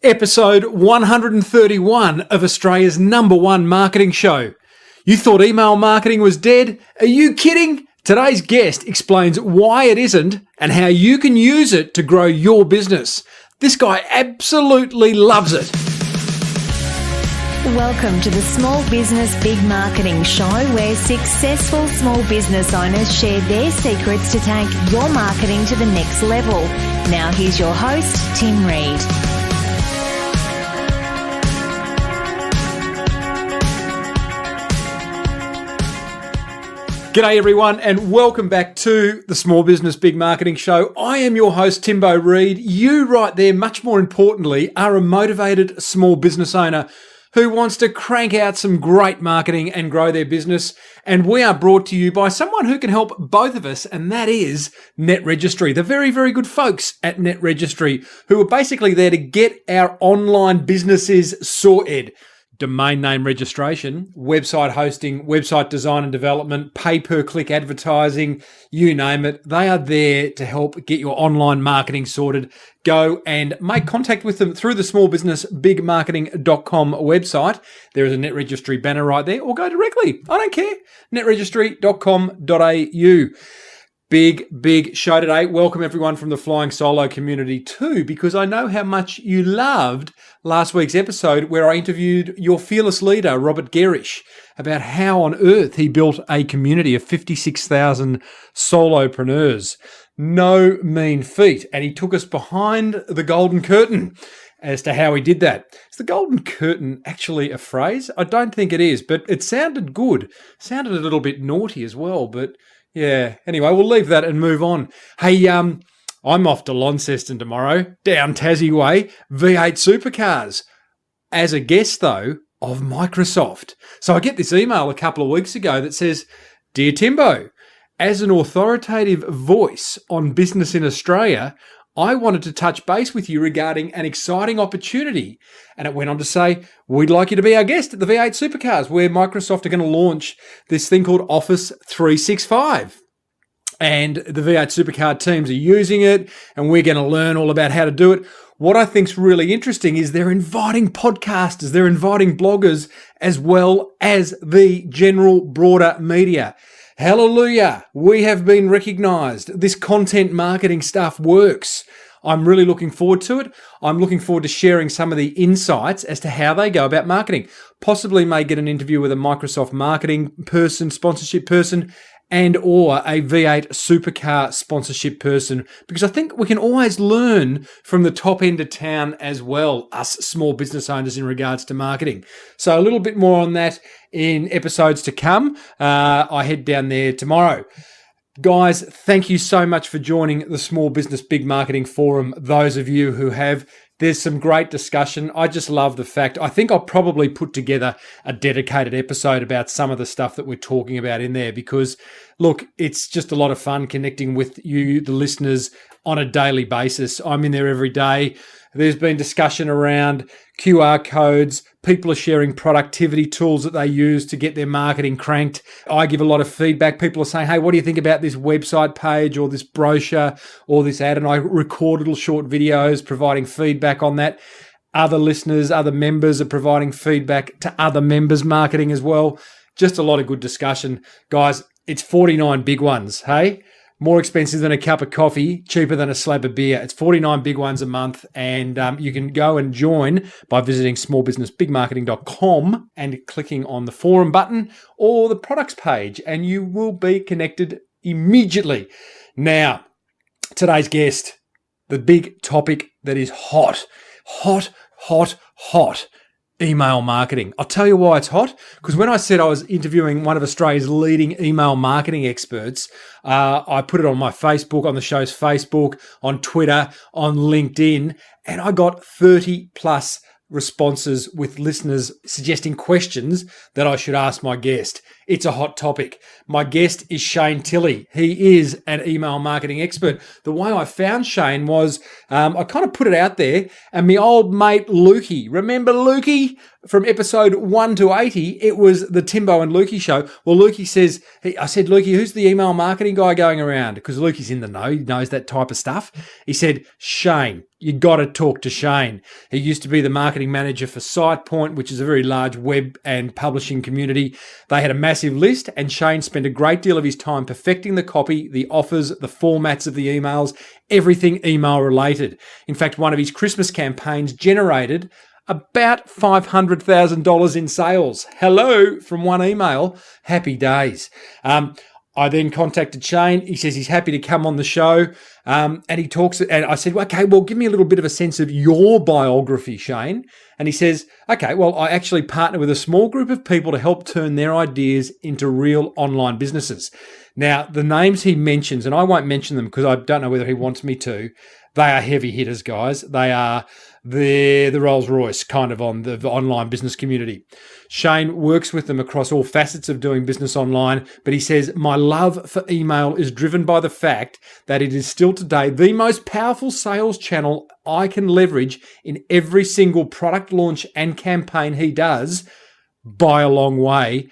Episode 131 of Australia's #1 marketing show. You thought email marketing was dead? Are you kidding? Today's guest explains why it isn't and how you can use it to grow your business. This guy absolutely loves it. Welcome to the Small Business Big Marketing Show, where successful small business owners share their secrets to take your marketing to the next level. Now here's your host, Tim Reid. G'day everyone and welcome back to the Small Business Big Marketing Show. I am your host, Timbo Reid. You right there, much more importantly, are a motivated small business owner who wants to crank out some great marketing and grow their business. And we are brought to you by someone who can help both of us, and that is Net Registry, the very, very good folks at Net Registry, who are basically there to get our online businesses sorted. Domain name registration, website hosting, website design and development, pay-per-click advertising, you name it. They are there to help get your online marketing sorted. Go and make contact with them through the smallbusinessbigmarketing.com website. There is a Net Registry banner right there, or go directly. I don't care. netregistry.com.au. Big show today. Welcome everyone from the Flying Solo community too, because I know how much you loved last week's episode where I interviewed your fearless leader, Robert Gerish, about how on earth he built a community of 56,000 solopreneurs. No mean feat. And he took us behind the golden curtain as to how he did that. Is the golden curtain actually a phrase? I don't think it is, but it sounded good. Sounded a little bit naughty as well, but yeah, anyway, we'll leave that and move on. Hey, I'm off to Launceston tomorrow, down Tassie way, V8 supercars, as a guest, though, of Microsoft. So I get this email a couple of weeks ago that says, "Dear Timbo, as an authoritative voice on business in Australia, I wanted to touch base with you regarding an exciting opportunity." And it went on to say, "We'd like you to be our guest at the V8 Supercars, where Microsoft are going to launch this thing called Office 365. And the V8 Supercar teams are using it, and we're going to learn all about how to do it." What I think's really interesting is they're inviting podcasters, they're inviting bloggers, as well as the general broader media. Hallelujah, we have been recognized. This content marketing stuff works. I'm really looking forward to it. I'm looking forward to sharing some of the insights as to how they go about marketing. Possibly may get an interview with a Microsoft marketing person, sponsorship person, and or a V8 supercar sponsorship person, because I think we can always learn from the top end of town as well, us small business owners in regards to marketing. So a little bit more on that in episodes to come. I head down there tomorrow. Guys, thank you so much for joining the Small Business Big Marketing Forum. Those of you who have, there's some great discussion. I just love the fact, I think I'll probably put together a dedicated episode about some of the stuff that we're talking about in there, because look, it's just a lot of fun connecting with you, the listeners, on a daily basis. I'm in there every day. There's been discussion around QR codes. People are sharing productivity tools that they use to get their marketing cranked. I give a lot of feedback. People are saying, "Hey, what do you think about this website page or this brochure or this ad?" And I record little short videos providing feedback on that. Other listeners, other members are providing feedback to other members' marketing as well. Just a lot of good discussion. Guys, it's 49 big ones, hey? More expensive than a cup of coffee, cheaper than a slab of beer. It's 49 big ones a month, and you can go and join by visiting smallbusinessbigmarketing.com and clicking on the forum button or the products page, and you will be connected immediately. Now, today's guest, the big topic that is hot. Email marketing. I'll tell you why it's hot, because when I said I was interviewing one of Australia's leading email marketing experts, I put it on my Facebook, on the show's Facebook, on Twitter, on LinkedIn, and I got 30 plus responses with listeners suggesting questions that I should ask my guest. It's a hot topic. My guest is Shayne Tilley. He is an email marketing expert. The way I found Shayne was I kind of put it out there, and my old mate Lukey, remember Lukey from episode 1 to 80? It was the Timbo and Lukey show. Well, Lukey says, I said, "Lukey, who's the email marketing guy going around?" Because Lukey's in the know, he knows that type of stuff. He said, "Shayne." you got to talk to Shayne. He used to be the marketing manager for SitePoint, which is a very large web and publishing community. They had a massive list, and Shayne spent a great deal of his time perfecting the copy, the offers, the formats of the emails, everything email related. In fact, one of his Christmas campaigns generated about $500,000 in sales. Hello from one email. Happy days. I then contacted Shayne. He says he's happy to come on the show. And he talks, and I said, okay, well, give me a little bit of a sense of your biography, Shayne. And he says, okay, well, I actually partner with a small group of people to help turn their ideas into real online businesses. Now, the names he mentions, and I won't mention them because I don't know whether he wants me to, they are heavy hitters, guys. They are the Rolls Royce kind of on the online business community. Shayne works with them across all facets of doing business online, but he says, my love for email is driven by the fact that it is still today the most powerful sales channel I can leverage in every single product launch and campaign he does by a long way, !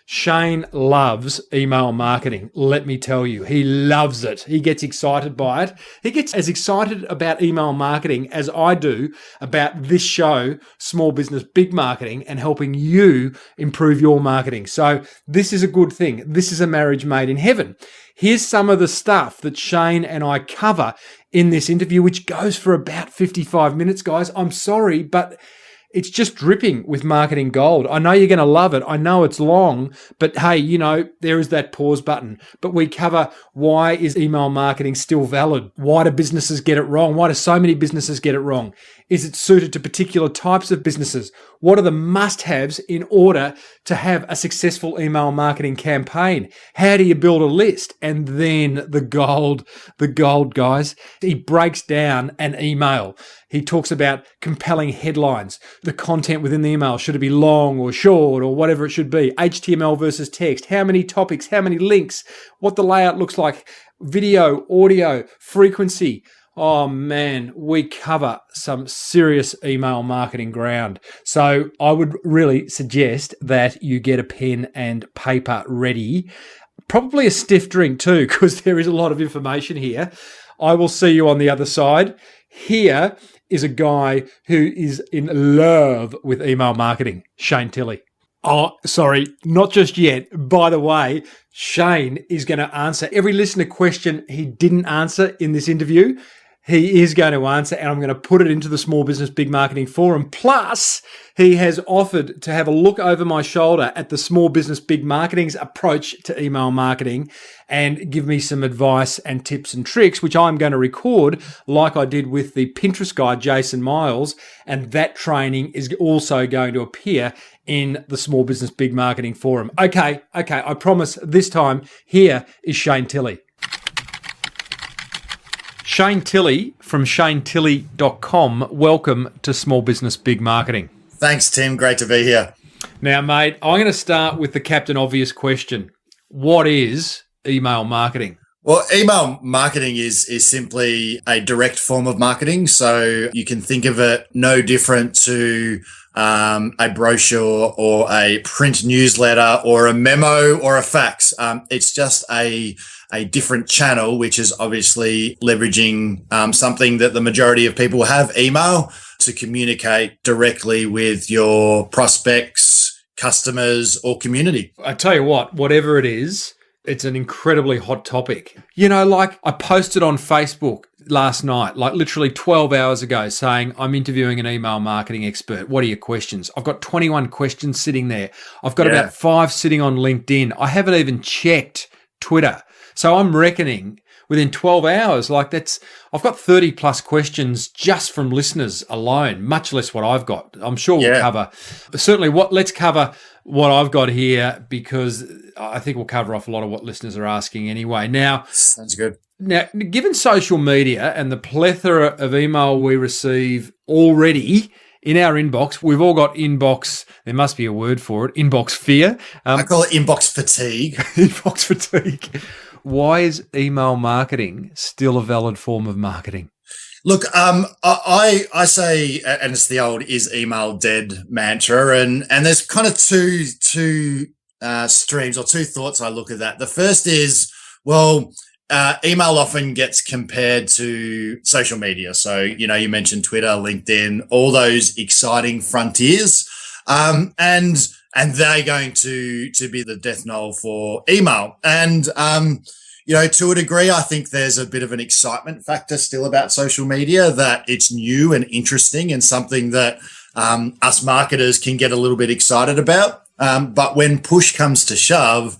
Shayne loves email marketing. Let me tell you, he loves it. He gets excited by it. He gets as excited about email marketing as I do about this show, Small Business Big Marketing, and helping you improve your marketing. So this is a good thing. This is a marriage made in heaven. Here's some of the stuff that Shayne and I cover in this interview, which goes for about 55 minutes, guys. I'm sorry, but it's just dripping with marketing gold. I know you're going to love it. I know it's long, but hey, you know, there is that pause button. But we cover why is email marketing still valid? Why do businesses get it wrong? Why do so many businesses get it wrong? Is it suited to particular types of businesses? What are the must-haves in order to have a successful email marketing campaign? How do you build a list? And then the gold, guys. He breaks down an email. He talks about compelling headlines, the content within the email. Should it be long or short or whatever it should be? HTML versus text. How many topics? How many links? What the layout looks like? Video, audio, frequency. Oh man, we cover some serious email marketing ground. So I would really suggest that you get a pen and paper ready. Probably a stiff drink too, because there is a lot of information here. I will see you on the other side. Here is a guy who is in love with email marketing, Shayne Tilley. Oh, sorry, not just yet. By the way, Shayne is going to answer every listener question he didn't answer in this interview. He is going to answer, and I'm going to put it into the Small Business Big Marketing Forum. Plus, he has offered to have a look over my shoulder at the Small Business Big Marketing's approach to email marketing and give me some advice and tips and tricks, which I'm going to record like I did with the Pinterest guy, Jason Miles. And that training is also going to appear in the Small Business Big Marketing Forum. Okay, I promise this time, here is Shayne Tilley. Shayne Tilley from ShayneTilley.com. Welcome to Small Business Big Marketing. Thanks, Tim. Great to be here. Now, mate, I'm going to start with the Captain Obvious question. What is email marketing? Well, email marketing is simply a direct form of marketing. So you can think of it no different to a brochure or a print newsletter or a memo or a fax. It's just a different channel, which is obviously leveraging something that the majority of people have, email, to communicate directly with your prospects, customers, or community. I tell you what, whatever it is, it's an incredibly hot topic. You know, like I posted on Facebook last night, like literally 12 hours ago, saying I'm interviewing an email marketing expert. What are your questions? I've got 21 questions sitting there. I've got about 5 sitting on LinkedIn. I haven't even checked Twitter. So I'm reckoning within 12 hours, I've got 30 plus questions just from listeners alone, much less what I've got. I'm sure we'll cover, certainly let's cover what I've got here, because I think we'll cover off a lot of what listeners are asking anyway. Now, sounds good. Now, given social media and the plethora of email we receive already in our inbox, we've all got inbox, there must be a word for it, inbox fear. I call it inbox fatigue. Inbox fatigue. Why is email marketing still a valid form of marketing? Look, I say, and it's the old "is email dead" mantra, and there's kind of two streams or two thoughts I look at that. The first is, well, email often gets compared to social media. So, you mentioned Twitter, LinkedIn, all those exciting frontiers. And they're going to be the death knell for email. And, to a degree, I think there's a bit of an excitement factor still about social media, that it's new and interesting and something that us marketers can get a little bit excited about. But when push comes to shove,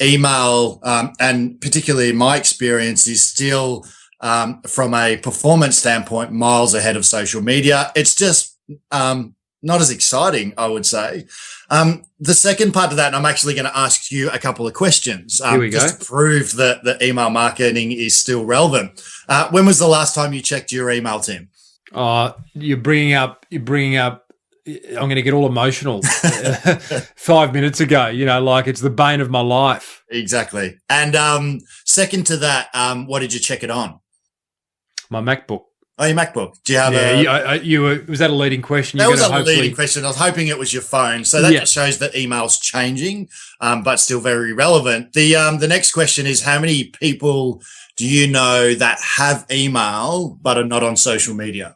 email, and particularly in my experience, is still, from a performance standpoint, miles ahead of social media. It's just not as exciting, I would say. The second part of that, and I'm actually going to ask you a couple of questions just to prove that the email marketing is still relevant. When was the last time you checked your email, Tim? You're bringing up. I'm going to get all emotional. 5 minutes ago, like it's the bane of my life. Exactly. And second to that, what did you check it on? My MacBook. Oh, your MacBook. Do you have was that a leading question? That was a leading question. I was hoping it was your phone. So that just shows that email's changing, but still very relevant. The next question is, how many people do you know that have email but are not on social media?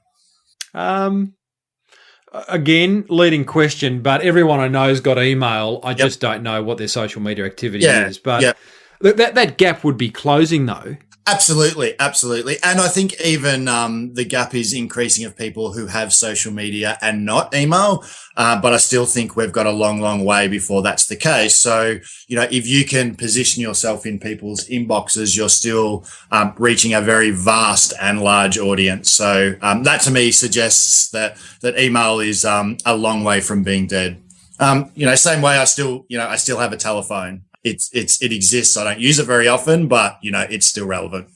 Again, leading question, but everyone I know's got email. I just don't know what their social media activity is. But that gap would be closing, though. Absolutely. And I think even the gap is increasing of people who have social media and not email. But I still think we've got a long, long way before that's the case. So, if you can position yourself in people's inboxes, you're still reaching a very vast and large audience. So that to me suggests that email is a long way from being dead. Same way I still have a telephone. It exists. I don't use it very often, but it's still relevant.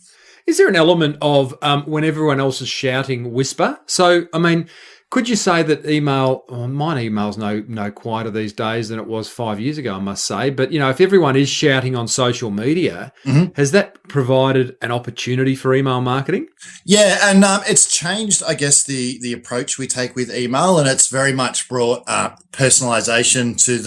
Is there an element of when everyone else is shouting, whisper? So, I mean, could you say that email? Well, mine email's no quieter these days than it was 5 years ago, I must say. But if everyone is shouting on social media, has that provided an opportunity for email marketing? Yeah, and it's changed, I guess, the approach we take with email, and it's very much brought personalization to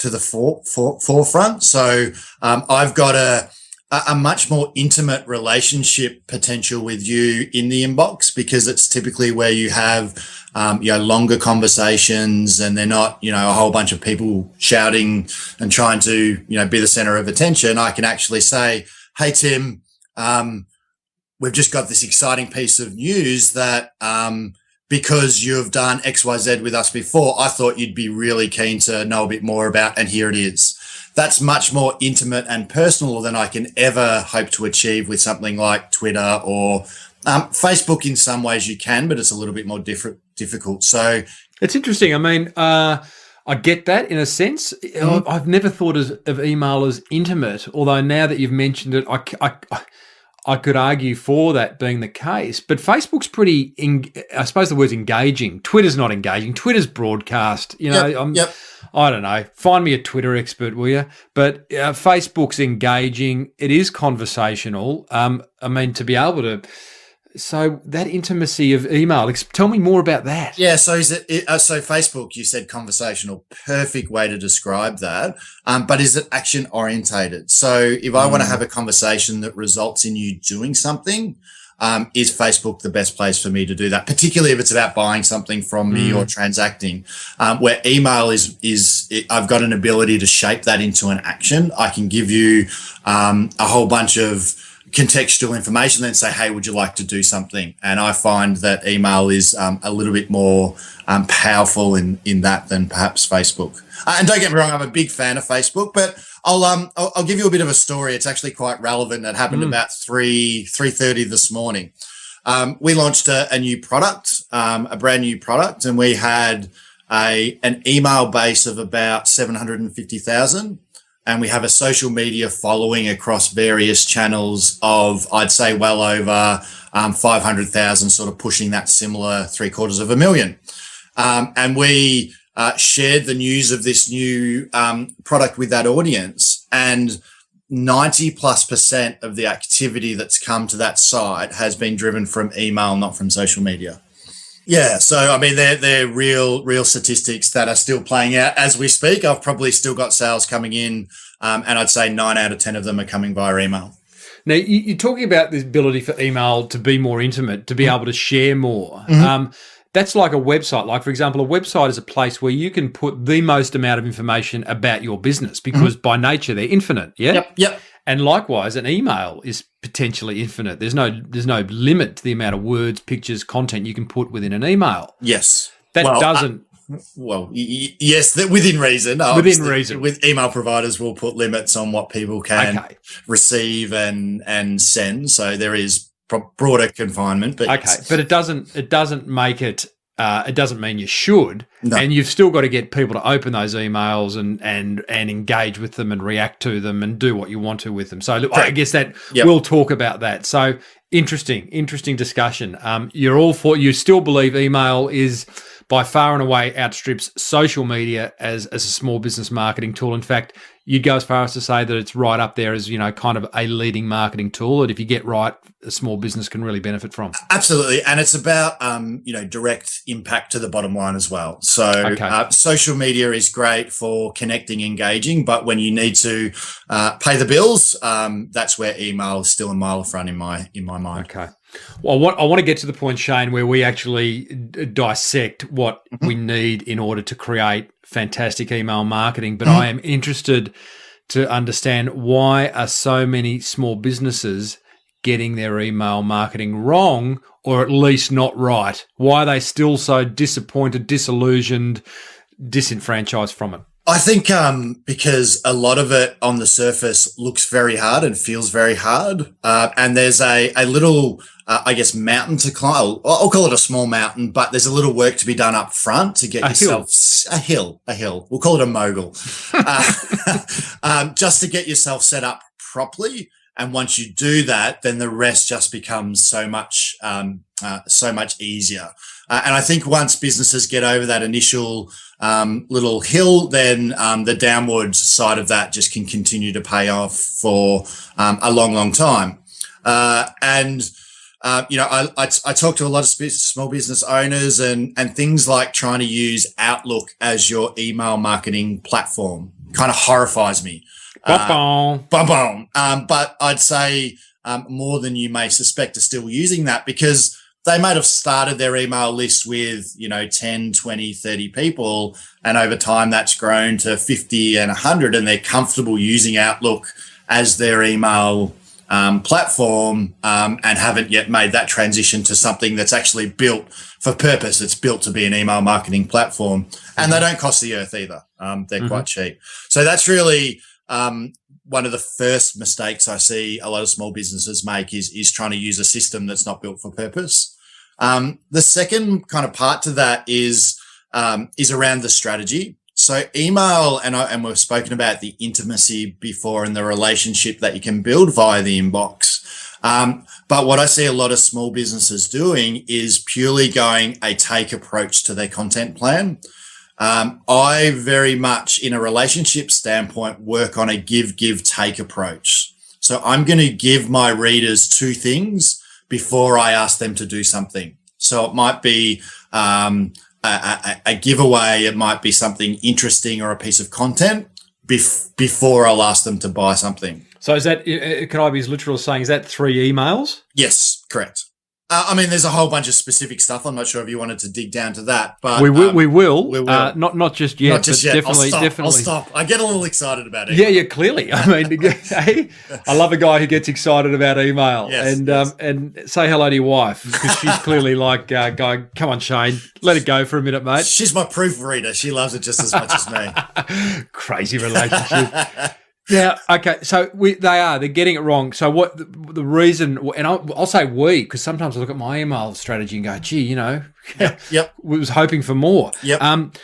the forefront. So I've got a much more intimate relationship potential with you in the inbox, because it's typically where you have longer conversations, and they're not a whole bunch of people shouting and trying to be the center of attention. I can actually say, hey Tim, we've just got this exciting piece of news that because you've done XYZ with us before, I thought you'd be really keen to know a bit more about, and here it is. That's much more intimate and personal than I can ever hope to achieve with something like Twitter or Facebook. In some ways you can, but it's a little bit more difficult. So it's interesting. I mean, I get that in a sense. I've never thought of email as intimate, although now that you've mentioned it, I could argue for that being the case. But Facebook's pretty, I suppose the word's engaging. Twitter's not engaging. Twitter's broadcast. I don't know. Find me a Twitter expert, will you? But Facebook's engaging. It is conversational. I mean, to be able to... So that intimacy of email, tell me more about that. Yeah, so so Facebook, you said conversational, perfect way to describe that. But is it action orientated? So if I want to have a conversation that results in you doing something, is Facebook the best place for me to do that? Particularly if it's about buying something from me or transacting, where email I've got an ability to shape that into an action. I can give you a whole bunch of contextual information, then say, hey, would you like to do something? And I find that email is a little bit more powerful in that than perhaps Facebook. And don't get me wrong, I'm a big fan of Facebook, but I'll give you a bit of a story. It's actually quite relevant. It happened about 3:30 this morning. We launched a new product, a brand new product, and we had an email base of about 750,000. And we have a social media following across various channels of, I'd say, well over 500,000, sort of pushing that similar 750,000. And we shared the news of this new product with that audience, and 90+% of the activity that's come to that site has been driven from email, not from social media. Yeah, so I mean, they're real statistics that are still playing out as we speak. I've probably still got sales coming in, and I'd say 9 out of 10 of them are coming via email. Now, you're talking about the ability for email to be more intimate, to be able to share more. That's like a website. Like, for example, a website is a place where you can put the most amount of information about your business because by nature they're infinite. Yeah. Yep. And likewise, an email is potentially infinite. There's no limit to the amount of words, pictures, content you can put within an email. Yes. That doesn't. Yes, within reason. Within reason. With email providers, will put limits on what people can receive and send. So there is broader confinement. But but it doesn't make it. It doesn't mean you should, No. and you've still got to get people to open those emails and engage with them and react to them and do what you want to with them. So look, I guess that we'll talk about that. So interesting discussion. You still believe email is by far and away outstrips social media as a small business marketing tool. In fact, you'd go as far as to say that it's right up there as, kind of a leading marketing tool that if you get right, a small business can really benefit from. Absolutely. And it's about, direct impact to the bottom line as well. So social media is great for connecting, engaging, but when you need to pay the bills, that's where email is still a mile front in my mind. Okay. Well, I want to get to the point, Shayne, where we actually dissect what we need in order to create fantastic email marketing. But I am interested to understand, why are so many small businesses getting their email marketing wrong, or at least not right? Why are they still so disappointed, disillusioned, disenfranchised from it? I think because a lot of it on the surface looks very hard and feels very hard. And there's a little, mountain to climb. I'll call it a small mountain, but there's a little work to be done up front to get yourself a hill. We'll call it a mogul. Just to get yourself set up properly. And once you do that, then the rest just becomes so much easier. And I think once businesses get over that initial little hill, then the downward side of that just can continue to pay off for a long, long time. I talk to a lot of small business owners and things like trying to use Outlook as your email marketing platform kind of horrifies me. But I'd say more than you may suspect are still using that, because they might have started their email list with, 10, 20, 30 people. And over time that's grown to 50 and 100, and they're comfortable using Outlook as their email platform and haven't yet made that transition to something that's actually built for purpose. It's built to be an email marketing platform, and they don't cost the earth either. They're quite cheap. So that's really one of the first mistakes I see a lot of small businesses make is trying to use a system that's not built for purpose. The second kind of part to that is around the strategy. So email, and we've spoken about the intimacy before and the relationship that you can build via the inbox. But what I see a lot of small businesses doing is purely going a take approach to their content plan. I very much, in a relationship standpoint, work on a give, take approach. So I'm going to give my readers two things before I ask them to do something. So it might be a giveaway. It might be something interesting or a piece of content before I'll ask them to buy something. So is that, can I be as literal as saying, is that 3 emails? Yes, correct. There's a whole bunch of specific stuff. I'm not sure if you wanted to dig down to that, but we will. Not just yet. Not just yet. Definitely. I'll stop. I get a little excited about it. Yeah, clearly. Hey, I love a guy who gets excited about email. Yes, and say hello to your wife, because she's clearly like, going, come on, Shayne, let it go for a minute, mate. She's my proofreader. She loves it just as much as me. Crazy relationship. Yeah. Okay. So they're getting it wrong. So what the reason? And I'll say we, because sometimes I look at my email strategy and go, gee, Yep. we was hoping for more. Yep.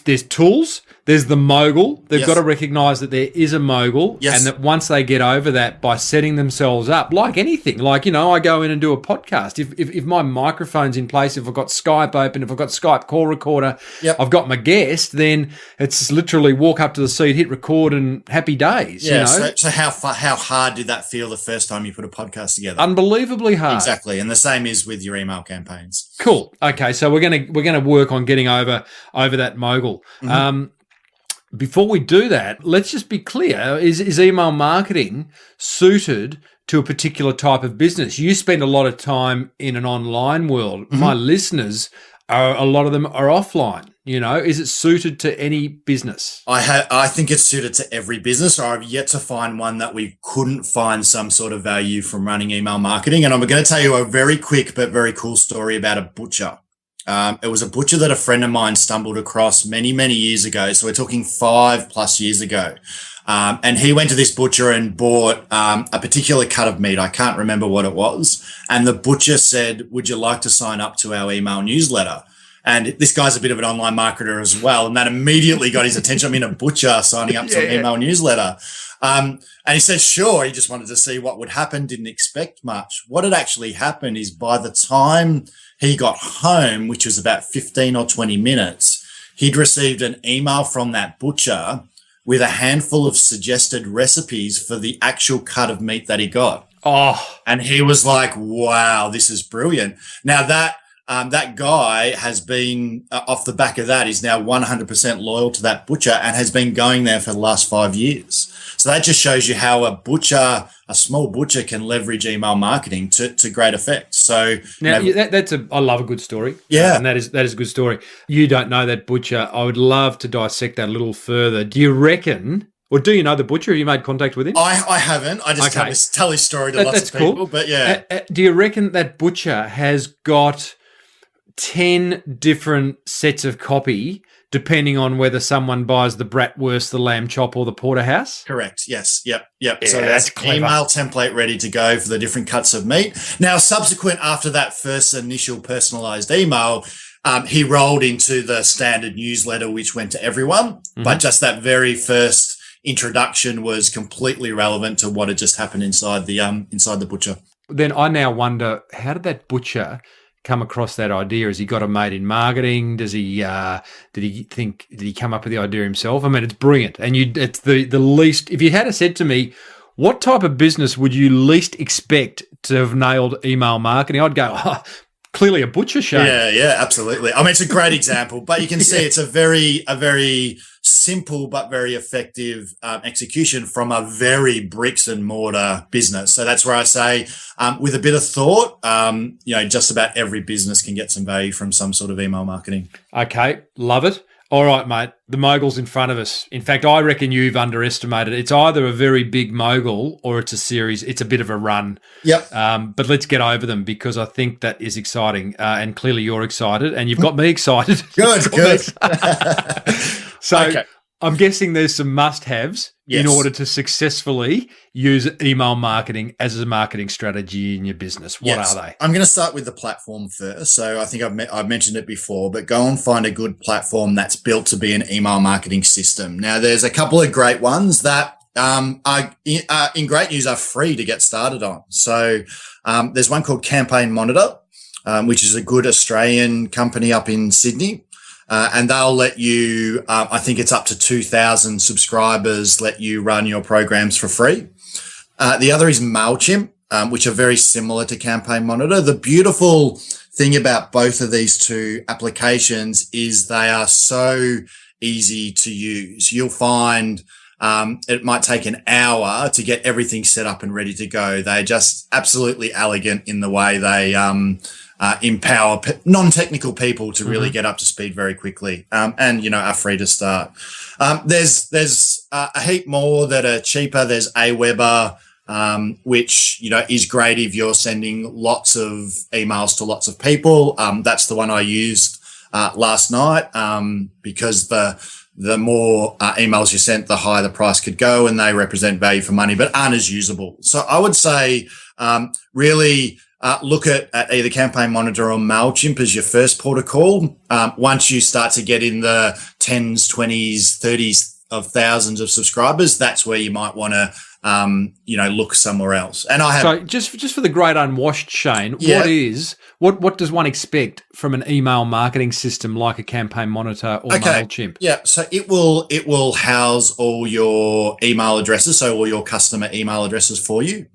There's tools. There's the mogul. They've Yes. got to recognise that there is a mogul, Yes. and that once they get over that, by setting themselves up like anything, like I go in and do a podcast. If my microphone's in place, if I've got Skype open, if I've got Skype call recorder, Yep. I've got my guest, then it's literally walk up to the seat, hit record, and happy days. Yeah. So how hard did that feel the first time you put a podcast together? Unbelievably hard. Exactly, and the same is with your email campaigns. Cool. Okay, so we're gonna work on getting over that mogul. Before we do that, let's just be clear. Is email marketing suited to a particular type of business? You spend a lot of time in an online world. Mm-hmm. My listeners, a lot of them are offline. Is it suited to any business? I think it's suited to every business. I've yet to find one that we couldn't find some sort of value from running email marketing. And I'm going to tell you a very quick but very cool story about a butcher. It was a butcher that a friend of mine stumbled across many, many years ago. So we're talking 5+ years ago. And he went to this butcher and bought a particular cut of meat. I can't remember what it was. And the butcher said, "Would you like to sign up to our email newsletter?" And this guy's a bit of an online marketer as well. And that immediately got his attention. I mean, a butcher signing up to an email newsletter. And he said, sure, he just wanted to see what would happen, didn't expect much. What had actually happened is by the time he got home, which was about 15 or 20 minutes, he'd received an email from that butcher with a handful of suggested recipes for the actual cut of meat that he got. Oh. And he was like, wow, this is brilliant. Now that guy has been, off the back of that, is now 100% loyal to that butcher and has been going there for the last 5 years. So that just shows you how a small butcher can leverage email marketing to great effect. So now I love a good story. Yeah. And that is a good story. You don't know that butcher. I would love to dissect that a little further. Do you reckon, or do you know the butcher? Have you made contact with him? I haven't. I just tell his story to lots of people. Cool. But yeah. Do you reckon that butcher has got 10 different sets of copy depending on whether someone buys the bratwurst, the lamb chop, or the porterhouse? Correct. Yes. Yep. Yeah, so that's clever. Email template ready to go for the different cuts of meat. Now, subsequent after that first initial personalized email, he rolled into the standard newsletter, which went to everyone. Mm-hmm. But just that very first introduction was completely relevant to what had just happened inside the butcher. Then I now wonder, how did that butcher come across that idea? Has he got a mate in marketing? Did he come up with the idea himself? I mean, it's brilliant. And it's the least, if you had said to me, what type of business would you least expect to have nailed email marketing? I'd go, clearly a butcher, Shayne. Yeah, absolutely. I mean, it's a great example, but you can see it's a very simple but very effective execution from a very bricks and mortar business. So that's where I say, with a bit of thought, just about every business can get some value from some sort of email marketing. Okay, love it. All right, mate, the mogul's in front of us. In fact, I reckon you've underestimated it. It's either a very big mogul or it's a series. It's a bit of a run. Yep. But let's get over them because I think that is exciting. And clearly you're excited and you've got me excited. Good. So okay. I'm guessing there's some must-haves in order to successfully use email marketing as a marketing strategy in your business. What are they? I'm going to start with the platform first. So I think I've mentioned it before, but go and find a good platform that's built to be an email marketing system. Now, there's a couple of great ones that are in great news are free to get started on. So there's one called Campaign Monitor, which is a good Australian company up in Sydney. And they'll let you, I think it's up to 2,000 subscribers, let you run your programs for free. The other is MailChimp, which are very similar to Campaign Monitor. The beautiful thing about both of these two applications is they are so easy to use. You'll find it might take an hour to get everything set up and ready to go. They're just absolutely elegant in the way they empower non-technical people to really get up to speed very quickly, and are free to start. There's a heap more that are cheaper. There's Aweber, which is great if you're sending lots of emails to lots of people. That's the one I used last night because the more emails you sent, the higher the price could go, and they represent value for money, but aren't as usable. So I would say really look at either Campaign Monitor or MailChimp as your first port of call. Once you start to get in the 10s, 20s, 30s of thousands of subscribers, that's where you might want to, look somewhere else. And I have. So just for the great unwashed, Shayne, what does one expect from an email marketing system like a Campaign Monitor or MailChimp? Yeah. So it will house all your email addresses. So all your customer email addresses for you.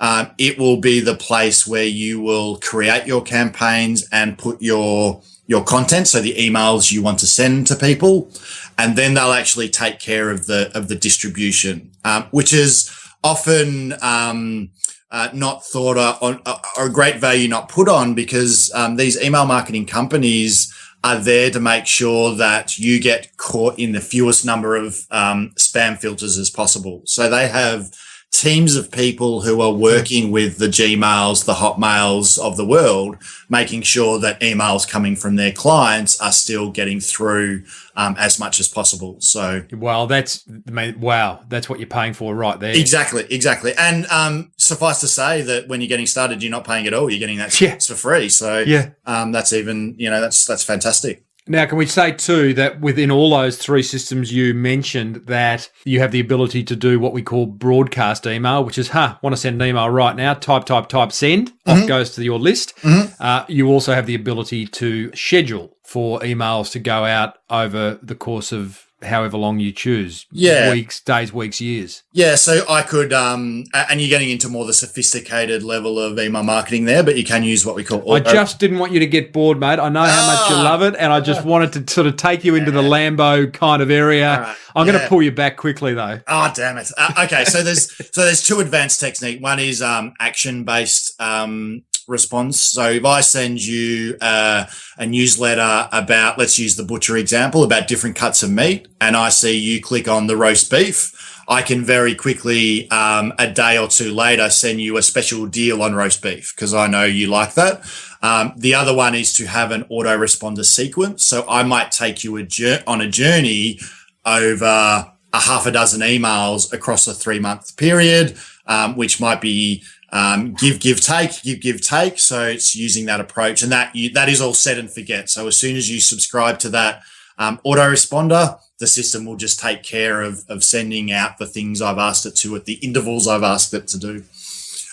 It will be the place where you will create your campaigns and put your your content, so the emails you want to send to people, and then they'll actually take care of the distribution, which is often not thought of, or a great value not put on, because these email marketing companies are there to make sure that you get caught in the fewest number of spam filters as possible. So they have teams of people who are working with the Gmails, the Hotmails of the world, making sure that emails coming from their clients are still getting through as much as possible. So, wow, that's what you're paying for right there. Exactly. And suffice to say that when you're getting started, you're not paying at all. You're getting that for free. So that's even, that's fantastic. Now, can we say too that within all those three systems you mentioned, that you have the ability to do what we call broadcast email, which is, want to send an email right now, type, send, off goes to your list. You also have the ability to schedule for emails to go out over the course of however long you choose. Weeks, days, weeks, years. Yeah, so I could, and you're getting into more the sophisticated level of email marketing there, but you can use what we call... I just didn't want you to get bored, mate. I know how much you love it, and I just wanted to sort of take you into the Lambo kind of area. Right. I'm going to pull you back quickly, though. Oh, damn it. Okay, so there's two advanced techniques. One is action-based response. So if I send you a newsletter about, let's use the butcher example, about different cuts of meat, and I see you click on the roast beef, I can very quickly, a day or two later, send you a special deal on roast beef because I know you like that. The other one is to have an autoresponder sequence. So I might take you on a journey over a half a dozen emails across a 3-month period, which might be give, take. So it's using that approach, and that is all set and forget. So as soon as you subscribe to that autoresponder, the system will just take care of sending out the things I've asked it to at the intervals I've asked it to do.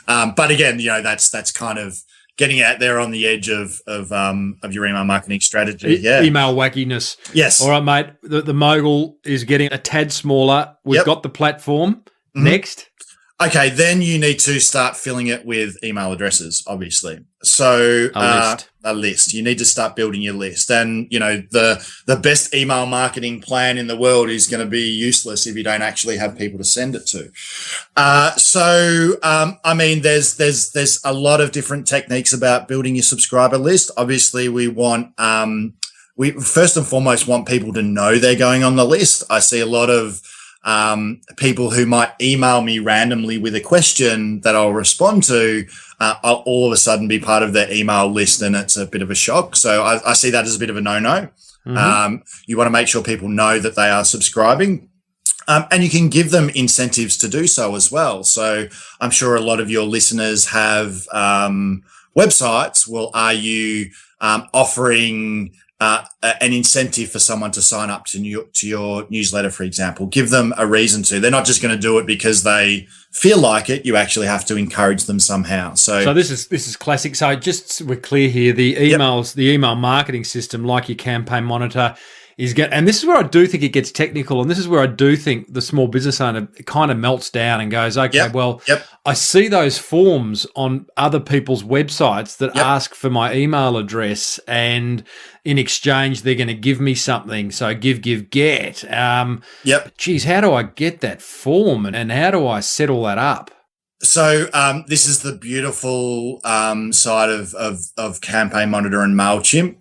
But again, that's kind of getting out there on the edge of your email marketing strategy. Email wackiness. Yes. All right, mate. The Mogul is getting a tad smaller. We've got the platform. Next. Okay, then you need to start filling it with email addresses, obviously. So a list. You need to start building your list. And, the best email marketing plan in the world is going to be useless if you don't actually have people to send it to. There's a lot of different techniques about building your subscriber list. Obviously, we want we first and foremost want people to know they're going on the list. I see a lot of people who might email me randomly with a question that I'll respond to, I'll all of a sudden be part of their email list, and it's a bit of a shock. So I see that as a bit of a no-no. You want to make sure people know that they are subscribing. And you can give them incentives to do so as well. So I'm sure a lot of your listeners have websites. Well, are you offering an incentive for someone to sign up to your newsletter, for example? Give them a reason to. They're not just going to do it because they feel like it. You actually have to encourage them somehow. So this is classic. So just so we're clear here, the emails, the email marketing system, like your campaign monitor, and this is where I do think it gets technical, and this is where I do think the small business owner kind of melts down and goes, okay, I see those forms on other people's websites that ask for my email address, and in exchange, they're going to give me something. So give, get. Geez, how do I get that form, and how do I set all that up? So this is the beautiful side of Campaign Monitor and MailChimp.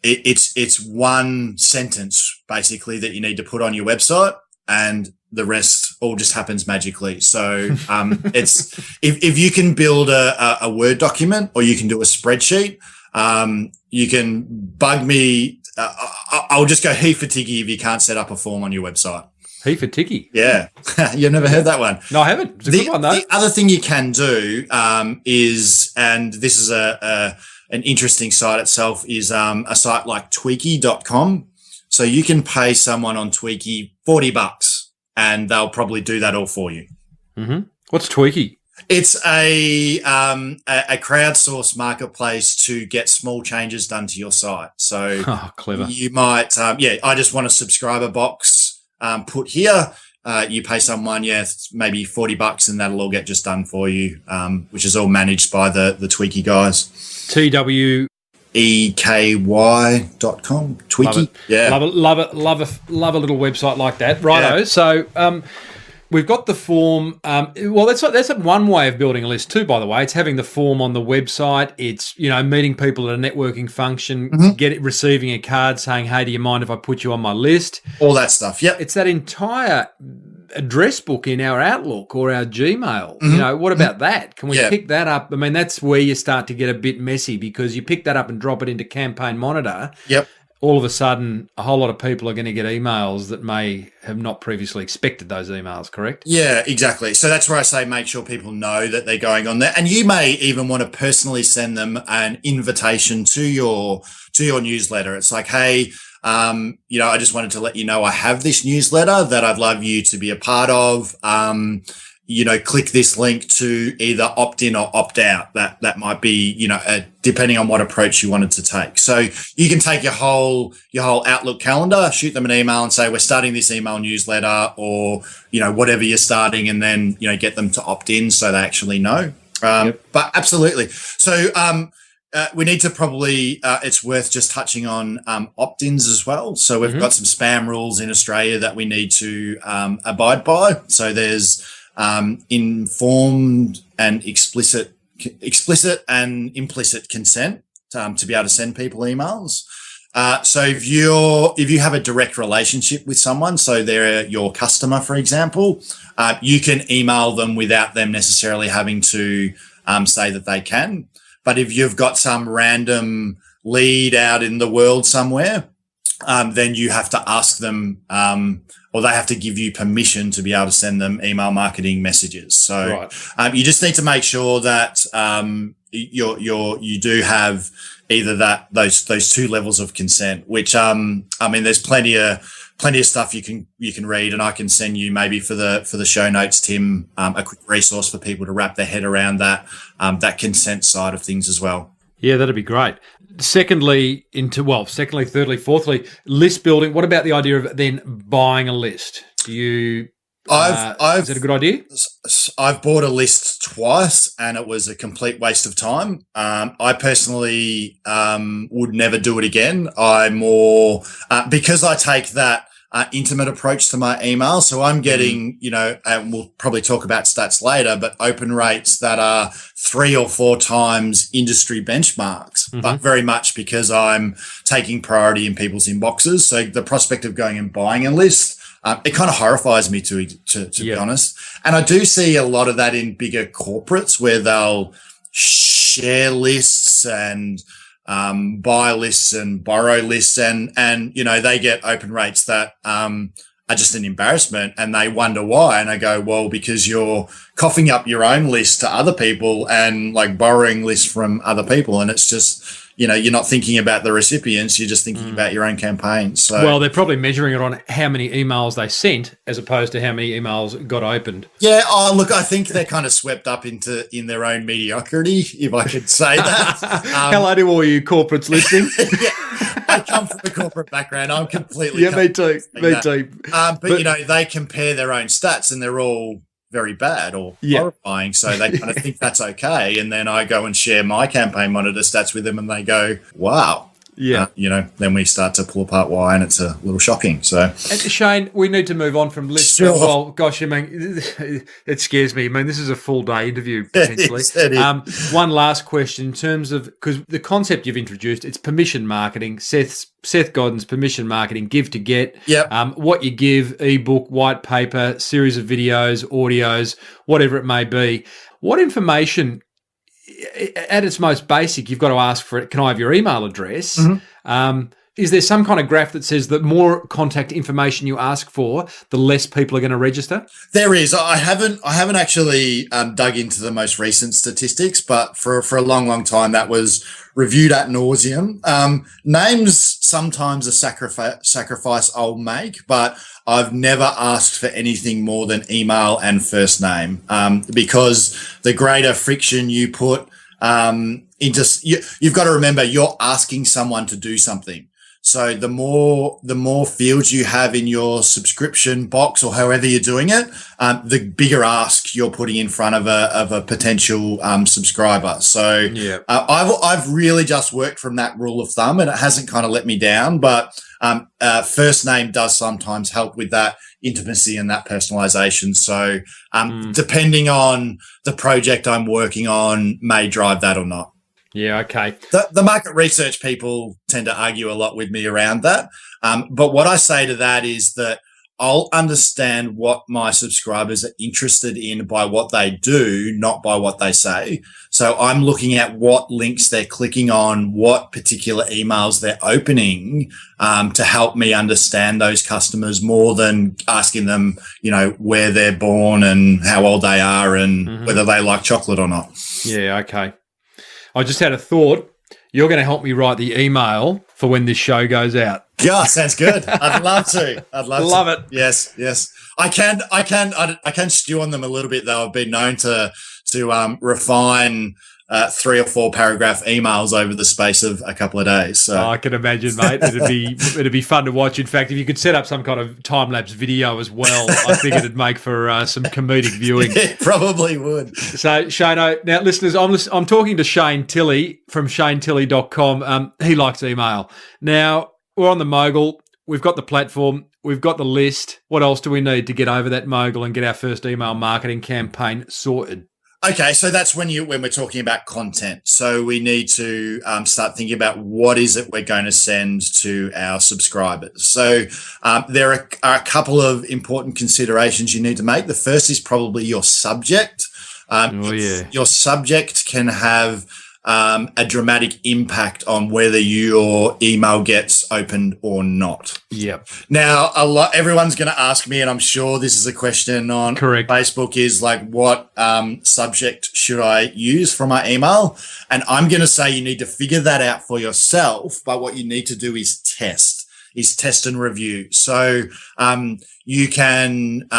It's one sentence basically that you need to put on your website, and the rest all just happens magically. So it's if you can build a Word document, or you can do a spreadsheet, you can bug me. I'll just go he-for-tiggy if you can't set up a form on your website. He-for-tiggy? Yeah. You've never heard that one? No, I haven't. It's a good one, though. The other thing you can do is, and this is an interesting site itself, is a site like tweaky.com. So you can pay someone on Tweaky $40 and they'll probably do that all for you. Mm-hmm. What's Tweaky? It's a crowdsourced marketplace to get small changes done to your site. So clever. You might, I just want a subscriber box put here. You pay someone, maybe $40, and that'll all get just done for you, which is all managed by the Tweaky guys. TWEAKY. Tweaky. Yeah. Love a little website like that. Righto. Yeah. So we've got the form. Well, that's one way of building a list too, by the way. It's having the form on the website. It's, meeting people at a networking function, receiving a card saying, hey, do you mind if I put you on my list? All that stuff. Yep. It's that entire address book in our Outlook or our Gmail. What about that? Can we pick that up? I mean, that's where you start to get a bit messy, because you pick that up and drop it into Campaign Monitor. Yep. All of a sudden, a whole lot of people are going to get emails that may have not previously expected those emails, correct? Yeah, exactly. So that's where I say make sure people know that they're going on there. And you may even want to personally send them an invitation to your newsletter. It's like, hey, I just wanted to let you know I have this newsletter that I'd love you to be a part of. Click this link to either opt in or opt out. That might be, depending on what approach you wanted to take. So you can take your whole Outlook calendar, shoot them an email and say, we're starting this email newsletter, or, whatever you're starting, and then, get them to opt in so they actually know. But absolutely. So, we need to probably, it's worth just touching on opt-ins as well. So we've got some spam rules in Australia that we need to abide by. So there's informed and explicit and implicit consent to be able to send people emails. So if you have a direct relationship with someone, so they're your customer, for example, you can email them without them necessarily having to say that they can. But if you've got some random lead out in the world somewhere, then you have to ask them, or they have to give you permission to be able to send them email marketing messages. So you just need to make sure that you do have either those two levels of consent. Which there's plenty of stuff you can read, and I can send you maybe for the show notes, Tim, a quick resource for people to wrap their head around that consent side of things as well. Yeah, that'd be great. Thirdly, list building. What about the idea of then buying a list? Do you? Is that a good idea? I've bought a list twice, and it was a complete waste of time. I personally would never do it again. Because I take that intimate approach to my email. So I'm getting, and we'll probably talk about stats later, but open rates that are 3 or 4 times industry benchmarks, but very much because I'm taking priority in people's inboxes. So the prospect of going and buying a list, it kind of horrifies me to be honest. And I do see a lot of that in bigger corporates where they'll share lists and buy lists and borrow lists, and they get open rates that are just an embarrassment, and they wonder why. And I go, well, because you're coughing up your own list to other people and like borrowing lists from other people, and it's just, you're not thinking about the recipients, you're just thinking about your own campaign. So, well, they're probably measuring it on how many emails they sent as opposed to how many emails got opened. Yeah. Oh, look, I think they're kind of swept up in their own mediocrity, if I could say that. Hello to all you corporates listening. Yeah, I come from a corporate background. I'm completely me too. But they compare their own stats, and they're all very bad or horrifying. So they kind of think that's okay. And then I go and share my Campaign Monitor stats with them, and they go, wow. Yeah. Then we start to pull apart why, and it's a little shocking. So, and Shayne, we need to move on from lists. Sure. Well, gosh, I mean, it scares me. I mean, this is a full day interview potentially. One last question in terms of, because the concept you've introduced, it's permission marketing. Seth Godin's permission marketing, give to get. Yep. What you give, ebook, white paper, series of videos, audios, whatever it may be. What information, at its most basic, you've got to ask for it. Can I have your email address? Is there some kind of graph that says the more contact information you ask for, the less people are going to register? There is. I haven't actually dug into the most recent statistics, but for a long time that was reviewed ad nauseum. Names sometimes a sacrifice I'll make, but I've never asked for anything more than email and first name, because the greater friction you put you've got to remember you're asking someone to do something. So the more fields you have in your subscription box or however you're doing it, the bigger ask you're putting in front of a potential subscriber. So I've really just worked from that rule of thumb, and it hasn't kind of let me down. But first name does sometimes help with that intimacy and that personalization. So depending on the project I'm working on, may drive that or not. Yeah, okay. The market research people tend to argue a lot with me around that. But what I say to that is that I'll understand what my subscribers are interested in by what they do, not by what they say. So I'm looking at what links they're clicking on, what particular emails they're opening, to help me understand those customers more than asking them, where they're born and how old they are and whether they like chocolate or not. Yeah, okay. I just had a thought. You're going to help me write the email for when this show goes out. Yeah, sounds good. I'd love to. Love it. Yes. I can stew on them a little bit though. I've been known to refine 3 or 4 paragraph emails over the space of a couple of days. So I can imagine, mate. It'd be fun to watch. In fact, if you could set up some kind of time lapse video as well, I think it'd make for some comedic viewing. It probably would. So Shayne, now listeners, I'm talking to Shayne Tilley from ShayneTilley.com. He likes email. Now we're on the Mogul. We've got the platform. We've got the list. What else do we need to get over that Mogul and get our first email marketing campaign sorted? Okay, so that's when we're talking about content. So we need to start thinking about what is it we're going to send to our subscribers. So there are a couple of important considerations you need to make. The first is probably your subject. Your subject can have a dramatic impact on whether your email gets opened or not. Yep. Now, everyone's going to ask me, and I'm sure this is a question on Facebook, is like, what subject should I use for my email? And I'm going to say you need to figure that out for yourself. But what you need to do is test and review. So you can,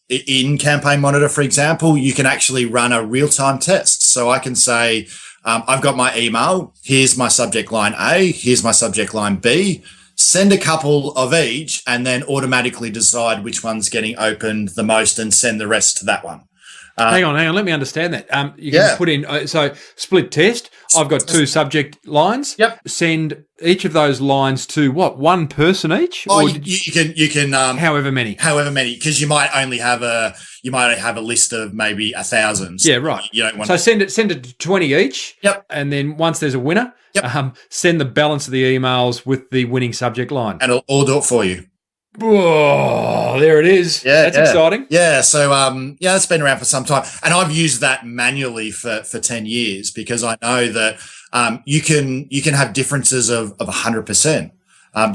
in Campaign Monitor, for example, you can actually run a real-time test. So I can say, I've got my email. Here's my subject line A. Here's my subject line B. Send a couple of each and then automatically decide which one's getting opened the most and send the rest to that one. Hang on. Let me understand that. You can put in, so split test. I've got 2 subject lines. Yep. Send each of those lines to what? One person each? Oh, you can however many, because you might only have a list of maybe 1,000. Yeah, right. You don't want so send it to 20 each. Yep. And then once there's a winner, send the balance of the emails with the winning subject line. And it'll do it for you. Whoa, there it is. Yeah, that's exciting. Yeah, so it's been around for some time, and I've used that manually for 10 years because I know that you can have differences of 100%.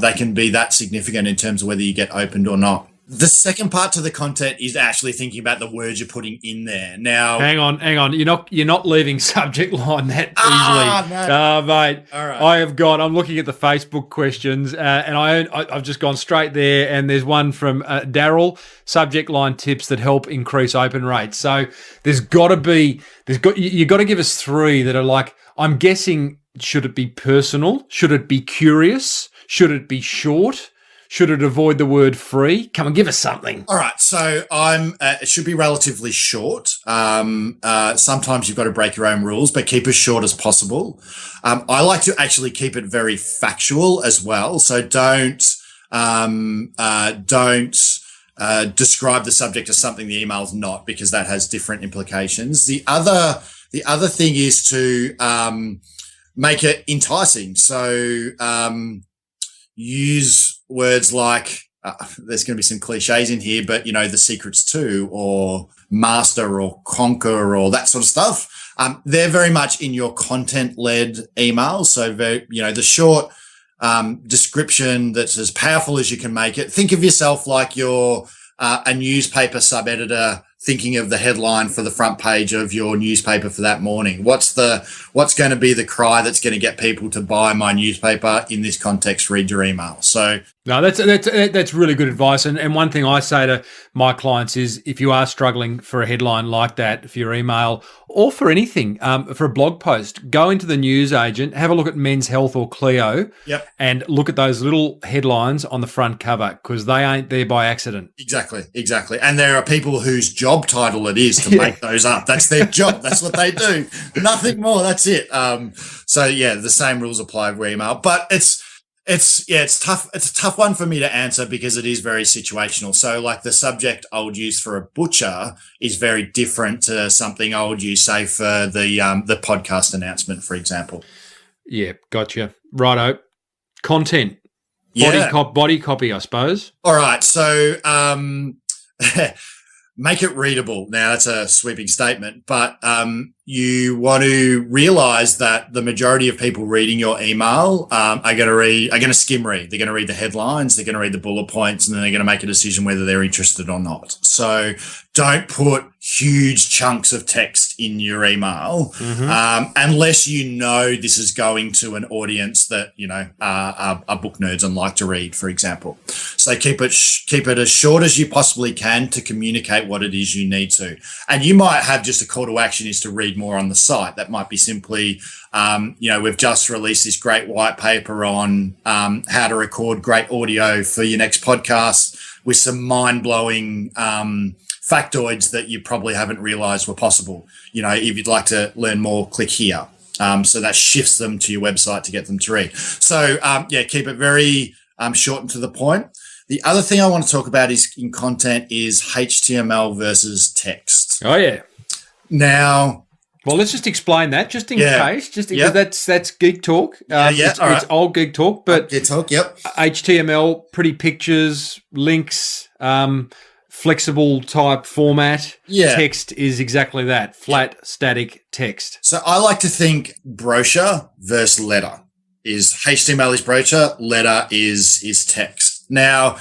They can be that significant in terms of whether you get opened or not. The second part to the content is actually thinking about the words you're putting in there. Now, hang on. You're not leaving subject line that easily. No. Mate. All right. I'm looking at the Facebook questions, and I've just gone straight there. And there's one from Daryl. Subject line tips that help increase open rates. So you got to give us 3 that are like, I'm guessing, should it be personal? Should it be curious? Should it be short? Should it avoid the word free? Come on, give us something. All right. So it should be relatively short. Sometimes you've got to break your own rules, but keep as short as possible. I like to actually keep it very factual as well. So don't describe the subject as something the email's not, because that has different implications. The other thing is to make it enticing. So use words like, there's going to be some cliches in here, but the secrets to, or master, or conquer, or that sort of stuff. They're very much in your content-led emails. So the short description that's as powerful as you can make it. Think of yourself like you're a newspaper sub-editor thinking of the headline for the front page of your newspaper for that morning. What's the what's going to be the cry that's going to get people to buy my newspaper? In this context, read your email. So no, that's really good advice. And one thing I say to my clients is, if you are struggling for a headline like that for your email or for anything, for a blog post, go into the news agent, have a look at Men's Health or Clio, and look at those little headlines on the front cover, because they ain't there by accident. Exactly. And there are people whose job title it is to make those up. That's their job. That's what they do. Nothing more. That's it. So yeah, the same rules apply for email, but it's tough. It's a tough one for me to answer because it is very situational. So like the subject I would use for a butcher is very different to something I would use, say, for the podcast announcement, for example. Yeah, gotcha. Righto. Content. Body copy, I suppose. All right. So make it readable. Now, that's a sweeping statement, but you want to realize that the majority of people reading your email are going to skim read. They're going to read the headlines, they're going to read the bullet points, and then they're going to make a decision whether they're interested or not. So don't put huge chunks of text in your email unless you know this is going to an audience that, you know, are book nerds and like to read, for example. So keep it as short as you possibly can to communicate what it is you need to. And you might have just a call to action is to read more on the site. That might be simply, we've just released this great white paper on how to record great audio for your next podcast with some mind-blowing factoids that you probably haven't realized were possible. You know, if you'd like to learn more, click here. So that shifts them to your website to get them to read. So, keep it very short and to the point. The other thing I want to talk about in content is HTML versus text. Oh, yeah. Now, well, let's just explain that, just in case. That's geek talk. It's old geek talk, but geek talk. Yep. HTML, pretty pictures, links, flexible type format. Yeah. Text is exactly that, flat, static text. So I like to think brochure versus letter. Is HTML is brochure, letter is text. Now,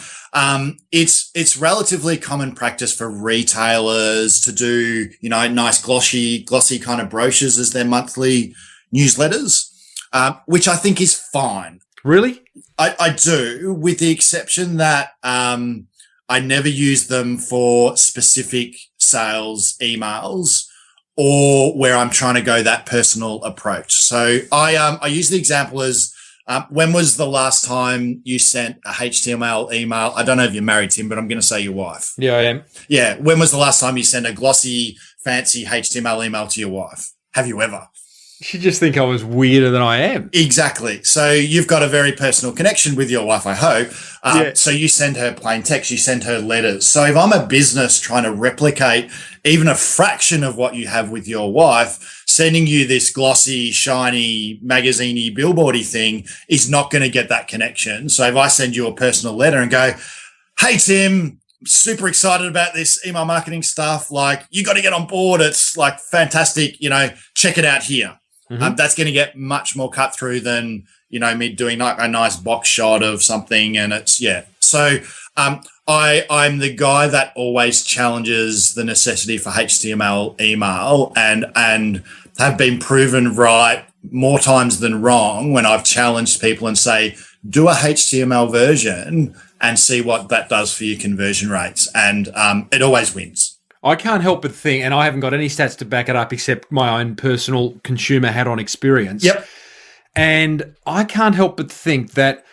it's relatively common practice for retailers to do, you know, nice glossy kind of brochures as their monthly newsletters, which I think is fine. Really? I do, with the exception that I never use them for specific sales emails or where I'm trying to go that personal approach. So I use the example as, when was the last time you sent a HTML email? I don't know if you're married, Tim, but I'm going to say your wife. Yeah, I am. Yeah. When was the last time you sent a glossy, fancy HTML email to your wife? Have you ever? She just think I was weirder than I am. Exactly. So you've got a very personal connection with your wife, I hope. So you send her plain text, you send her letters. So if I'm a business trying to replicate even a fraction of what you have with your wife, sending you this glossy, shiny, magazine-y, billboardy thing is not going to get that connection. So if I send you a personal letter and go, hey, Tim, super excited about this email marketing stuff. Like, you got to get on board. It's like fantastic. You know, check it out here. That's going to get much more cut through than, you know, me doing like a nice box shot of something. And it's, So I'm the guy that always challenges the necessity for HTML email and have been proven right more times than wrong when I've challenged people and say, do a HTML version and see what that does for your conversion rates. And it always wins. I can't help but think, and I haven't got any stats to back it up except my own personal consumer hat-on experience. Yep. And I can't help but think that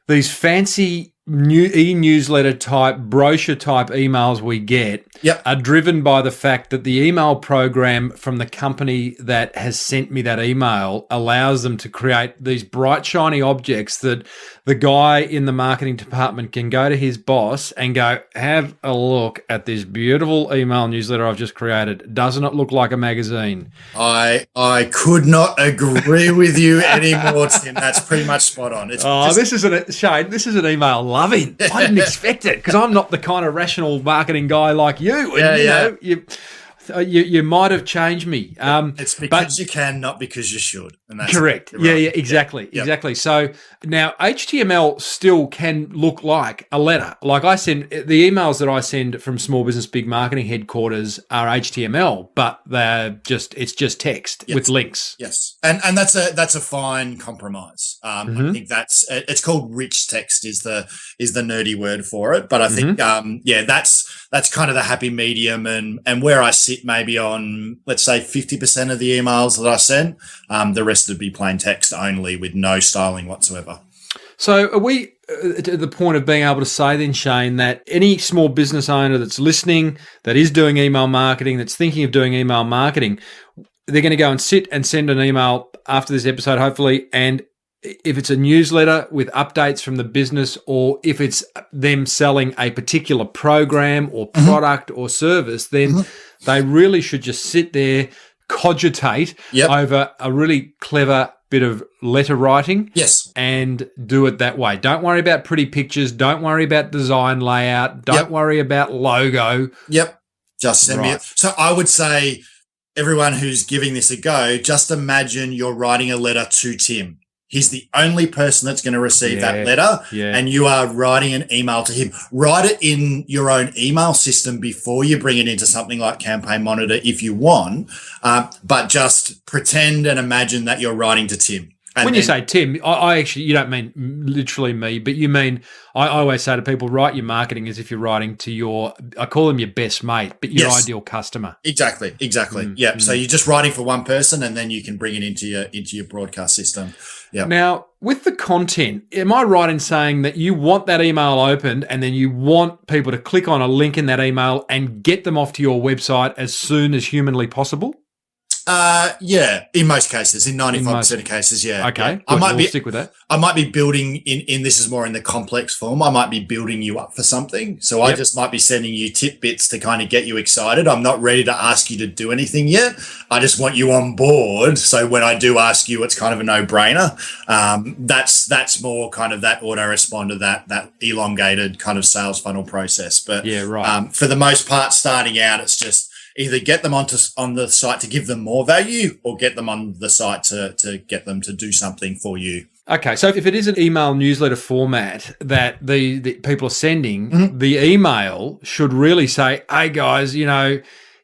these fancy e-newsletter type, brochure type emails we get are driven by the fact that the email program from the company that has sent me that email allows them to create these bright, shiny objects that the guy in the marketing department can go to his boss and go, have a look at this beautiful email newsletter I've just created. Doesn't it look like a magazine? I could not agree with you anymore, Tim. That's pretty much spot on. Shayne, this is an email loving. I didn't expect it because I'm not the kind of rational marketing guy like you. And, You might have changed me. It's because you can, not because you should. And that's correct. Right. Yeah, exactly. Yep. Exactly. So now HTML still can look like a letter. Like I send the emails that I send from Small Business Big Marketing headquarters are HTML, but it's just text with links. Yes. And that's a fine compromise. I think it's called rich text is the nerdy word for it. But I think, that's kind of the happy medium and where I sit maybe on, let's say 50% of the emails that I send, the rest would be plain text only with no styling whatsoever. So are we to the point of being able to say then, Shayne, that any small business owner that's listening, that is doing email marketing, that's thinking of doing email marketing, they're going to go and sit and send an email after this episode, hopefully, and if it's a newsletter with updates from the business, or if it's them selling a particular program or product or service, then they really should just sit there, cogitate over a really clever bit of letter writing. Yes. And do it that way. Don't worry about pretty pictures. Don't worry about design layout. Don't worry about logo. Yep. Just send me it. So I would say everyone who's giving this a go, just imagine you're writing a letter to Tim. He's the only person that's going to receive that letter, and you are writing an email to him. Write it in your own email system before you bring it into something like Campaign Monitor if you want, but just pretend and imagine that you're writing to Tim. When you say Tim, I actually, you don't mean literally me, but you mean, I always say to people, write your marketing as if you're writing to I call them your best mate, but your ideal customer. Exactly. So you're just writing for one person, and then you can bring it into your broadcast system. Yeah. Now, with the content, am I right in saying that you want that email opened and then you want people to click on a link in that email and get them off to your website as soon as humanly possible? In most cases, in 95% of cases, yeah. Okay, yeah. We'll stick with that. I might be building in this is more in the complex form. I might be building you up for something. So I just might be sending you tidbits to kind of get you excited. I'm not ready to ask you to do anything yet. I just want you on board. So when I do ask you, it's kind of a no-brainer. That's more kind of that autoresponder, that elongated kind of sales funnel process. But for the most part, starting out, it's just either get them on the site to give them more value, or get them on the site to get them to do something for you. Okay, so if it is an email newsletter format that the people are sending, the email should really say, hey guys,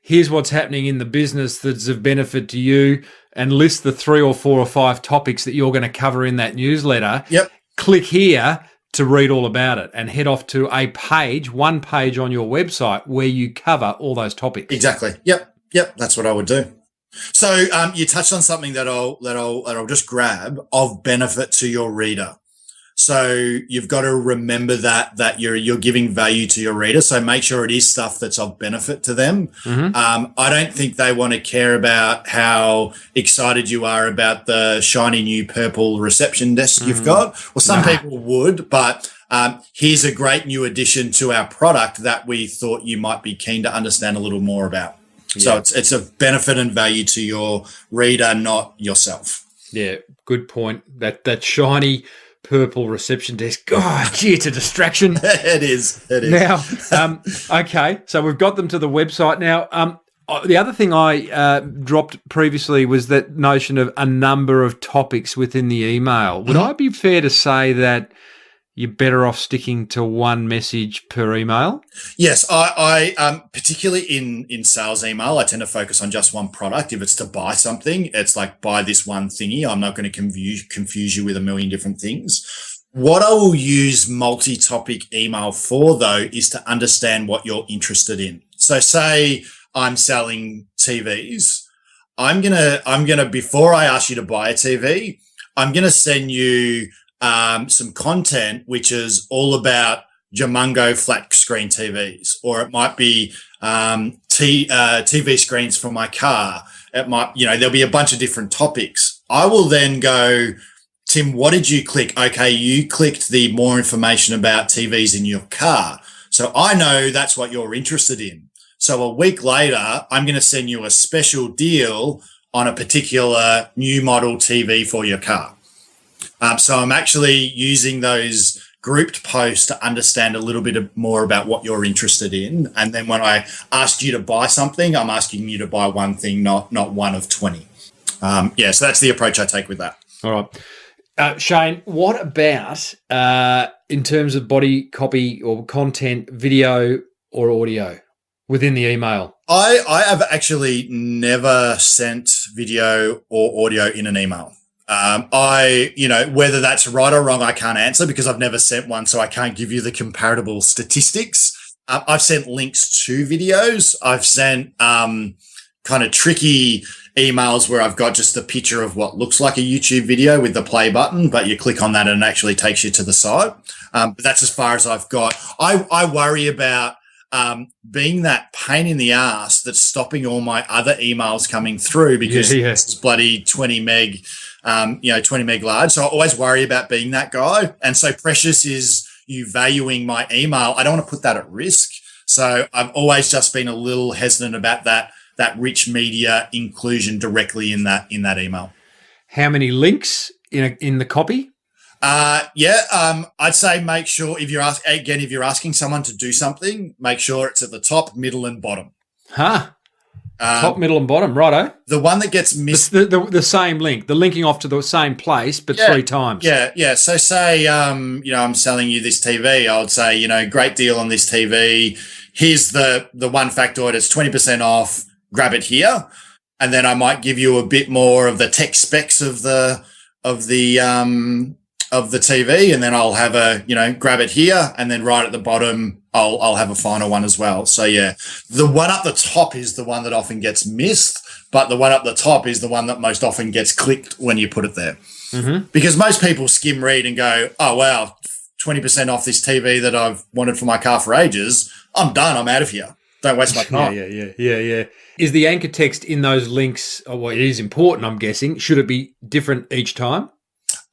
here's what's happening in the business that's of benefit to you, and list the 3 or 4 or 5 topics that you're going to cover in that newsletter. Yep. Click here to read all about it, and head off to one page on your website where you cover all those topics. Exactly. Yep. That's what I would do. So you touched on something that I'll just grab of benefit to your reader. So you've got to remember that you're giving value to your reader. So make sure it is stuff that's of benefit to them. I don't think they want to care about how excited you are about the shiny new purple reception desk you've got. Well, some people would, but here's a great new addition to our product that we thought you might be keen to understand a little more about. So it's a benefit and value to your reader, not yourself. Yeah, good point. That shiny purple reception desk. Oh, gee, it's a distraction. It is. Now, okay, so we've got them to the website. Now, the other thing I dropped previously was that notion of a number of topics within the email. Would I be fair to say that you're better off sticking to one message per email? Yes, I particularly in sales email, I tend to focus on just one product. If it's to buy something, it's like buy this one thingy. I'm not going to confuse you with a million different things. What I will use multi-topic email for, though, is to understand what you're interested in. So say I'm selling TVs. I'm gonna before I ask you to buy a TV, I'm gonna send you some content which is all about Jamungo flat screen TVs, or it might be TV screens for my car. It might, there'll be a bunch of different topics. I will then go, Tim, what did you click? Okay, you clicked the more information about TVs in your car. So I know that's what you're interested in. So a week later, I'm going to send you a special deal on a particular new model TV for your car. So I'm actually using those grouped post to understand a little bit more about what you're interested in. And then when I asked you to buy something, I'm asking you to buy one thing, not one of 20. So that's the approach I take with that. All right. Shayne, what about in terms of body copy or content, video or audio within the email? I have actually never sent video or audio in an email. Whether that's right or wrong, I can't answer because I've never sent one, so I can't give you the comparable statistics. I've sent links to videos. I've sent kind of tricky emails where I've got just a picture of what looks like a YouTube video with the play button, but you click on that and it actually takes you to the site. But that's as far as I've got. I worry about being that pain in the ass that's stopping all my other emails coming through because it's bloody 20 meg, 20 meg large. So I always worry about being that guy. And so precious is you valuing my email. I don't want to put that at risk. So I've always just been a little hesitant about that rich media inclusion directly in that email. How many links in the copy? I'd say make sure if you're asking someone to do something, make sure it's at the top, middle, and bottom. Top, middle, and bottom, righto. The one that gets missed, the same link, the linking off to the same place, but 3 times. Yeah. So say, I'm selling you this TV. I would say, great deal on this TV. Here's the one factoid. It's 20% off. Grab it here, and then I might give you a bit more of the tech specs of the TV, and then I'll have grab it here, and then right at the bottom, I'll have a final one as well. So yeah, the one up the top is the one that often gets missed, but the one up the top is the one that most often gets clicked when you put it there. Mm-hmm. Because most people skim read and go, oh wow, 20% off this TV that I've wanted for my car for ages. I'm done. I'm out of here. Don't waste my time. Yeah. Is the anchor text in those links, it is important, I'm guessing. Should it be different each time?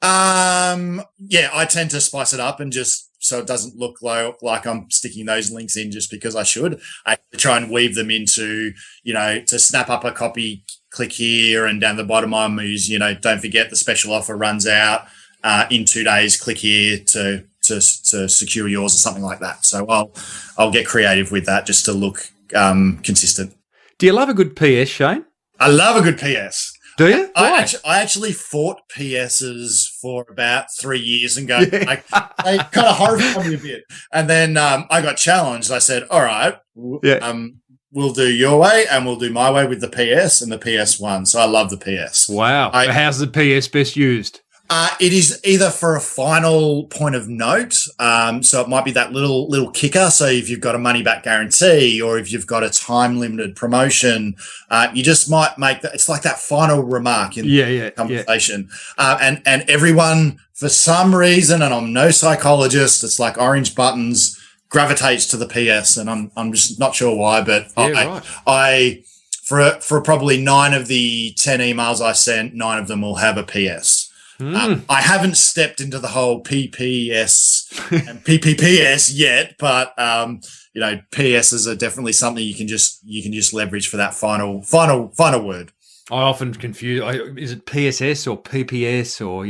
I tend to spice it up and just so it doesn't look like I'm sticking those links in just because I should. I try and weave them into, to snap up a copy, click here, and down the bottom I'm don't forget the special offer runs out in 2 days, click here to secure yours or something like that. So I'll get creative with that just to look consistent. Do you love a good PS, Shayne? I love a good PS. Do you? I actually fought PSs for about 3 years and they kind of horrified me a bit. And then I got challenged. I said, all right, we'll do your way and we'll do my way with the PS, and the PS won. So I love the PS. Wow. How's the PS best used? It is either for a final point of note. So it might be that little kicker. So if you've got a money back guarantee or if you've got a time limited promotion, you just might make that. It's like that final remark in the conversation. And everyone, for some reason, and I'm no psychologist, it's like orange buttons gravitates to the PS, and I'm just not sure why, but I for probably 9 of the 10 emails I sent, 9 of them will have a PS. I haven't stepped into the whole PPS and PPPS yet, but PSs are definitely something you can just leverage for that final word. I often confuse. Is it PSS or PPS or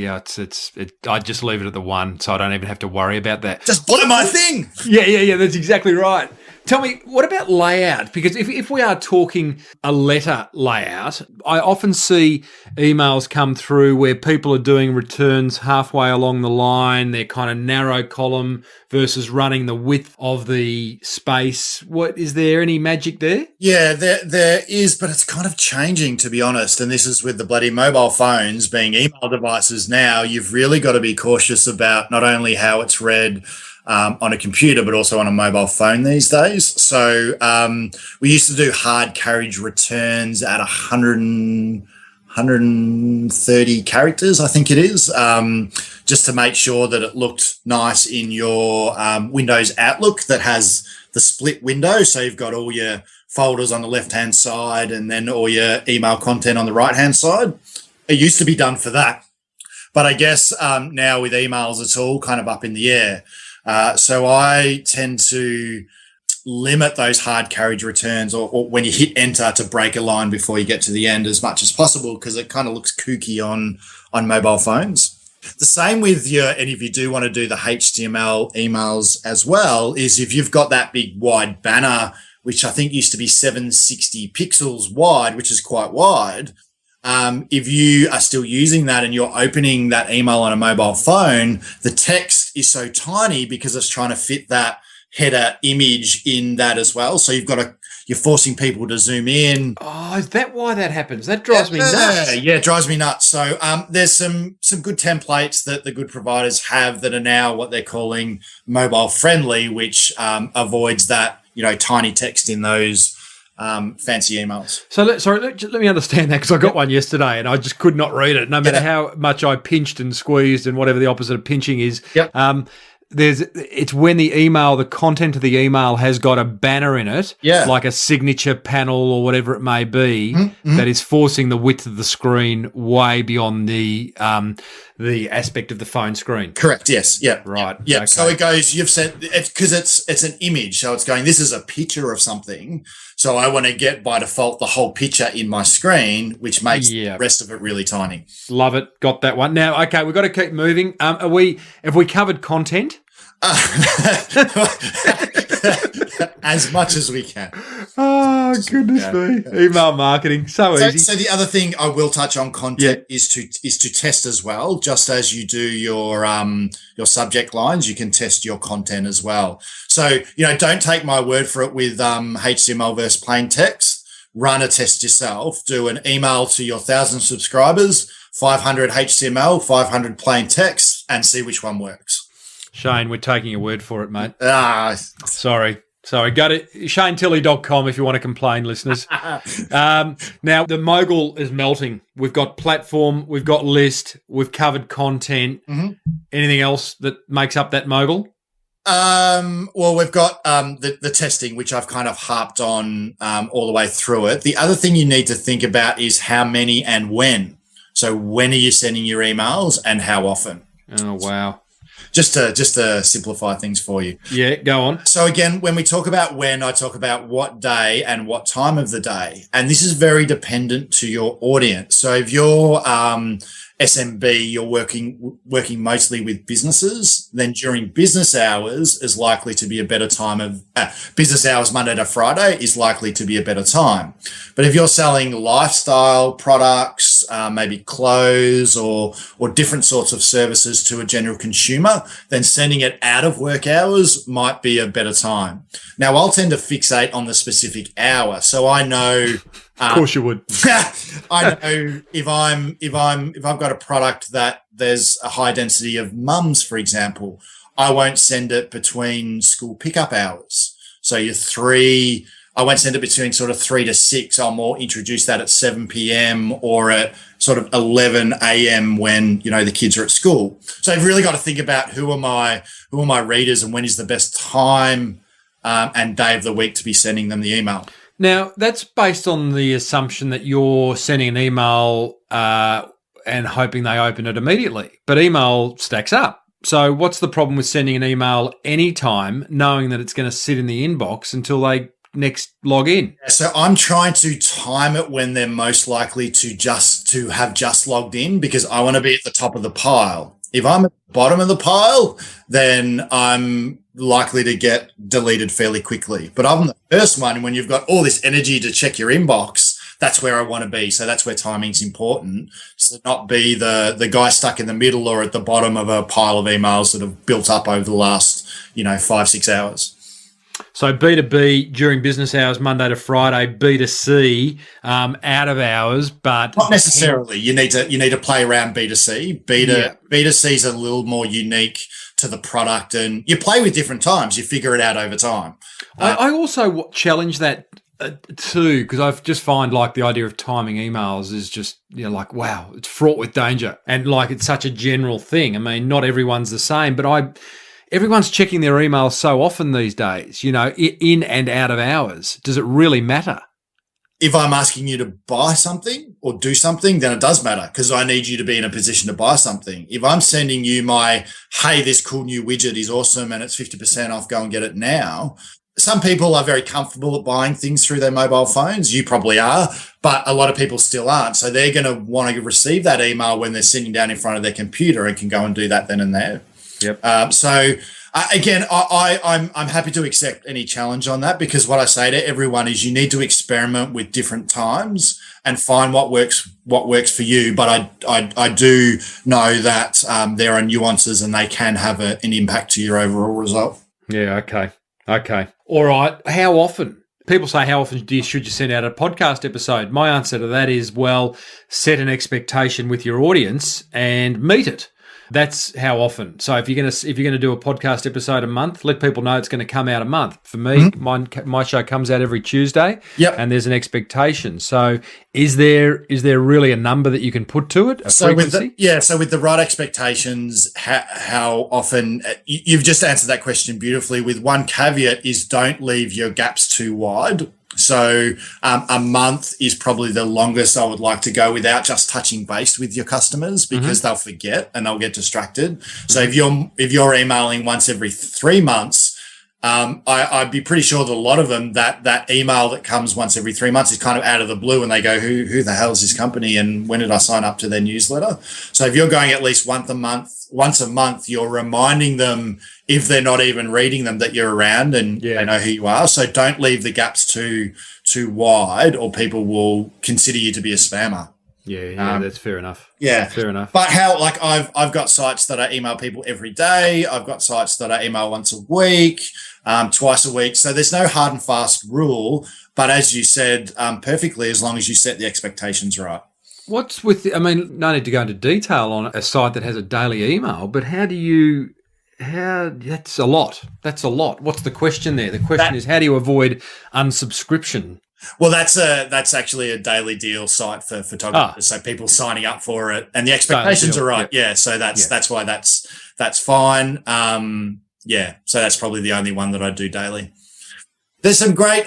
I just leave it at the one, so I don't even have to worry about that. Just blow my thing. Yeah. That's exactly right. Tell me, what about layout? Because if we are talking a letter layout, I often see emails come through where people are doing returns halfway along the line. They're kind of narrow column versus running the width of the space. Is there any magic there? Yeah, there is, but it's kind of changing, to be honest. And this is with the bloody mobile phones being email devices now. You've really got to be cautious about not only how it's read on a computer, but also on a mobile phone these days. So we used to do hard carriage returns at 130 characters, I think it is, just to make sure that it looked nice in your Windows Outlook that has the split window. So you've got all your folders on the left-hand side and then all your email content on the right-hand side. It used to be done for that. But I guess now with emails, it's all kind of up in the air. So I tend to limit those hard carriage returns or when you hit enter to break a line before you get to the end as much as possible because it kind of looks kooky on mobile phones. The same with and if you do want to do the HTML emails as well, is if you've got that big wide banner, which I think used to be 760 pixels wide, which is quite wide. If you are still using that and you're opening that email on a mobile phone, the text is so tiny because it's trying to fit that header image in that as well. So you're forcing people to zoom in. Oh, is that why that happens? That drives me nuts. Yeah, it drives me nuts. So there's some good templates that the good providers have that are now what they're calling mobile friendly, which avoids that, tiny text in those fancy emails. So let me understand that, because I got one yesterday and I just could not read it, no matter how much I pinched and squeezed and whatever the opposite of pinching is. Yep. It's when the content of the email has got a banner in it, like a signature panel or whatever it may be, that is forcing the width of the screen way beyond the aspect of the phone screen. Correct. Yes. Yeah. Right. Yeah. Okay. So it goes. You've said because it's an image, so it's going. This is a picture of something. So I want to get by default the whole picture in my screen, which makes the rest of it really tiny. Love it. Got that one. Now, okay, we've got to keep moving. Have we covered content? As much as we can. Oh, goodness me. Email marketing. So easy. So the other thing I will touch on content is to test as well. Just as you do your subject lines, you can test your content as well. So, don't take my word for it with HTML versus plain text. Run a test yourself. Do an email to your 1,000 subscribers, 500 HTML, 500 plain text, and see which one works. Shayne, we're taking your word for it, mate. Sorry. Go to ShayneTilley.com if you want to complain, listeners. Now, the Mogul is melting. We've got platform, we've got list, we've covered content. Mm-hmm. Anything else that makes up that Mogul? Well, we've got the testing, which I've kind of harped on all the way through it. The other thing you need to think about is how many and when. So when are you sending your emails and how often? Oh, wow. Just to simplify things for you. Yeah, go on. So again, when we talk about when, I talk about what day and what time of the day. And this is very dependent to your audience. So if you're SMB, you're working mostly with businesses, then during business hours is likely to be a better time of business hours, Monday to Friday is likely to be a better time. But if you're selling lifestyle products, maybe clothes or different sorts of services to a general consumer, then sending it out of work hours might be a better time. Now, I'll tend to fixate on the specific hour. So I know, of course you would. I know if I've got a product that there's a high density of mums, for example, I won't send it between school pickup hours. So I won't send it between sort of 3 to 6. I'll more introduce that at 7 p.m. or at sort of 11 a.m. when, the kids are at school. So I've really got to think about who are my readers and when is the best time and day of the week to be sending them the email. Now, that's based on the assumption that you're sending an email and hoping they open it immediately. But email stacks up. So what's the problem with sending an email anytime, knowing that it's going to sit in the inbox until they next log in? So I'm trying to time it when they're most likely to have just logged in, because I want to be at the top of the pile. If I'm at the bottom of the pile, then I'm likely to get deleted fairly quickly. But I'm the first one, when you've got all this energy to check your inbox, that's where I want to be. So that's where timing's important. So not be the guy stuck in the middle or at the bottom of a pile of emails that have built up over the last, 5-6 hours. So B2B during business hours, Monday to Friday, B2C out of hours, but not necessarily. You need to play around B2C. B2C is a little more unique to the product, and you play with different times. You figure it out over time. I also challenge that too, because I just find like the idea of timing emails is just, like, wow, it's fraught with danger, and like it's such a general thing. I mean, not everyone's the same, but everyone's checking their emails so often these days, in and out of hours. Does it really matter? If I'm asking you to buy something or do something, then it does matter, because I need you to be in a position to buy something. If I'm sending you hey, this cool new widget is awesome and it's 50% off, go and get it now, some people are very comfortable at buying things through their mobile phones. You probably are, but a lot of people still aren't. So they're going to want to receive that email when they're sitting down in front of their computer and can go and do that then and there. Yep. Again, I'm happy to accept any challenge on that, because what I say to everyone is you need to experiment with different times and find what works for you. But I do know that there are nuances and they can have an impact to your overall result. Yeah. Okay. All right. How often? People say, how often should you send out a podcast episode? My answer to that is, well, set an expectation with your audience and meet it. That's how often. So if you're gonna do a podcast episode a month, let people know it's going to come out a month. For me, my show comes out every Tuesday. Yep. And there's an expectation. So is there really a number that you can put to it? A frequency? So with the right expectations, how often? You've just answered that question beautifully. With one caveat is, don't leave your gaps too wide. So a month is probably the longest I would like to go without just touching base with your customers, because they'll forget and they'll get distracted. So if you're emailing once every 3 months, I'd be pretty sure that a lot of them, that email that comes once every 3 months is kind of out of the blue, and they go, who the hell is this company and when did I sign up to their newsletter? So if you're going at least once a month, you're reminding them, if they're not even reading them, that you're around and they know who you are. So don't leave the gaps too wide, or people will consider you to be a spammer. Yeah, that's fair enough. Yeah, fair enough. But I've got sites that I email people every day. I've got sites that I email once a week, twice a week. So there's no hard and fast rule. But as you said perfectly, as long as you set the expectations right. What's with? No need to go into detail on a site that has a daily email, but that's a lot. That's a lot. What's the question there? The question is, how do you avoid unsubscription? Well, that's actually a daily deal site for photographers. So people signing up for it, and the expectations are right. Yeah. So that's why that's fine. So that's probably the only one that I do daily. There's some great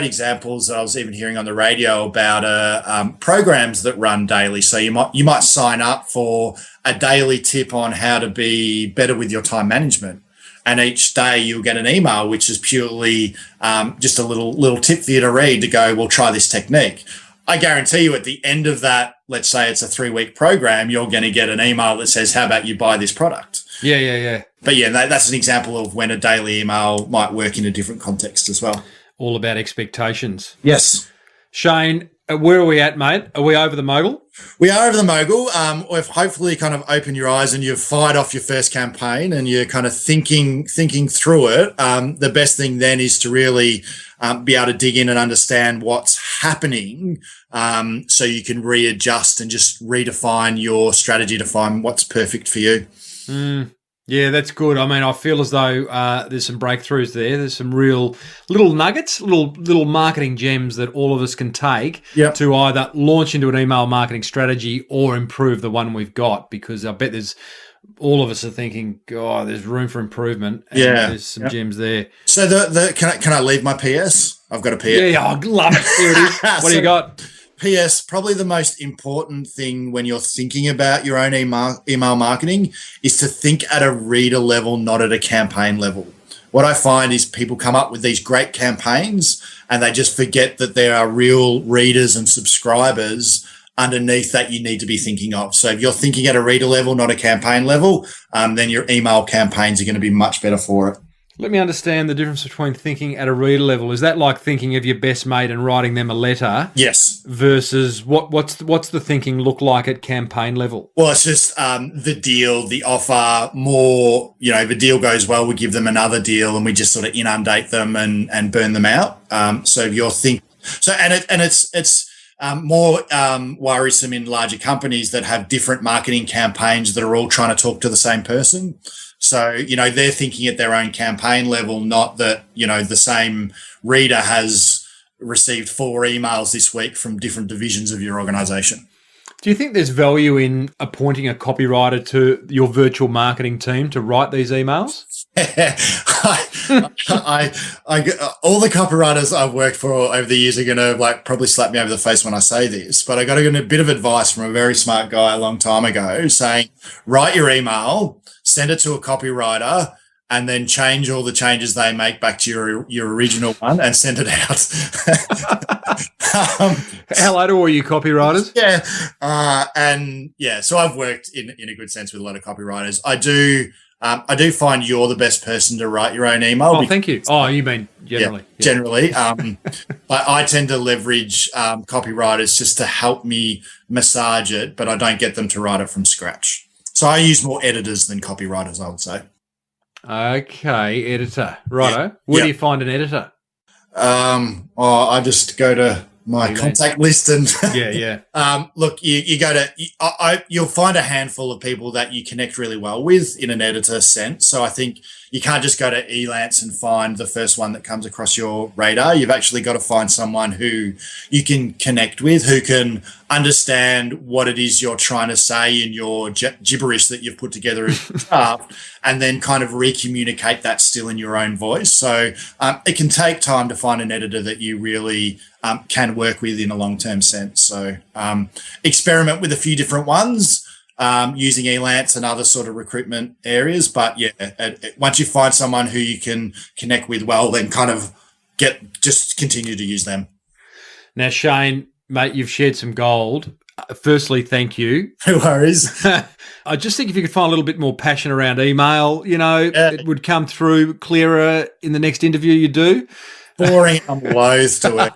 examples that I was even hearing on the radio about programs that run daily. So you might sign up for a daily tip on how to be better with your time management. And each day you'll get an email, which is purely just a little tip for you to read, to go, well, try this technique. I guarantee you at the end of that, let's say it's a 3-week program, you're going to get an email that says, how about you buy this product? Yeah. But yeah, that's an example of when a daily email might work in a different context as well. All about expectations. Yes. Shayne, where are we at, mate? Are we over the Mogul? We are over the Mogul. We've hopefully kind of opened your eyes and you've fired off your first campaign and you're kind of thinking through it. The best thing then is to really be able to dig in and understand what's happening, so you can readjust and just redefine your strategy to find what's perfect for you. Yeah, that's good. I feel as though there's some breakthroughs there. There's some real little nuggets, little marketing gems that all of us can take to either launch into an email marketing strategy or improve the one we've got, because I bet all of us are thinking, God, there's room for improvement. And there's some gems there. So can I leave my PS? I've got a PS. Yeah, I love it. Here it is. What do you got? PS, probably the most important thing when you're thinking about your own email marketing is to think at a reader level, not at a campaign level. What I find is people come up with these great campaigns and they just forget that there are real readers and subscribers underneath that you need to be thinking of. So if you're thinking at a reader level, not a campaign level, then your email campaigns are going to be much better for it. Let me understand the difference between thinking at a reader level. Is that like thinking of your best mate and writing them a letter? Yes. Versus what's the thinking look like at campaign level? Well, it's just the deal, the offer, more, if a deal goes well, we give them another deal and we just sort of inundate them and burn them out. So if you're it's more worrisome in larger companies that have different marketing campaigns that are all trying to talk to the same person. So, they're thinking at their own campaign level, not that, the same reader has received 4 emails this week from different divisions of your organization. Do you think there's value in appointing a copywriter to your virtual marketing team to write these emails? I all the copywriters I've worked for over the years are going to probably slap me over the face when I say this, but I got a bit of advice from a very smart guy a long time ago saying, write your email, send it to a copywriter, and then change all the changes they make back to your original one and send it out. Hello to all you copywriters. So I've worked in a good sense with a lot of copywriters. I do find you're the best person to write your own email. Oh, thank you. Oh, you mean generally? Yeah, generally. I tend to leverage copywriters just to help me massage it, but I don't get them to write it from scratch. So I use more editors than copywriters, I would say. Okay, editor. Righto. Where do you find an editor? I just go to my contact list and look, you go to you'll find a handful of people that you connect really well with in an editor sense. So I think you can't just go to Elance and find the first one that comes across your radar. You've actually got to find someone who you can connect with, who can understand what it is you're trying to say in your gibberish that you've put together as a draft, and then kind of re-communicate that still in your own voice. So it can take time to find an editor that you really can work with in a long-term sense. So experiment with a few different ones, using Elance and other sort of recruitment areas. But once you find someone who you can connect with well, then kind of just continue to use them. Now, Shayne, mate, you've shared some gold. Firstly, thank you. No worries. I just think if you could find a little bit more passion around email, it would come through clearer in the next interview you do. Boring. I'm loath to it.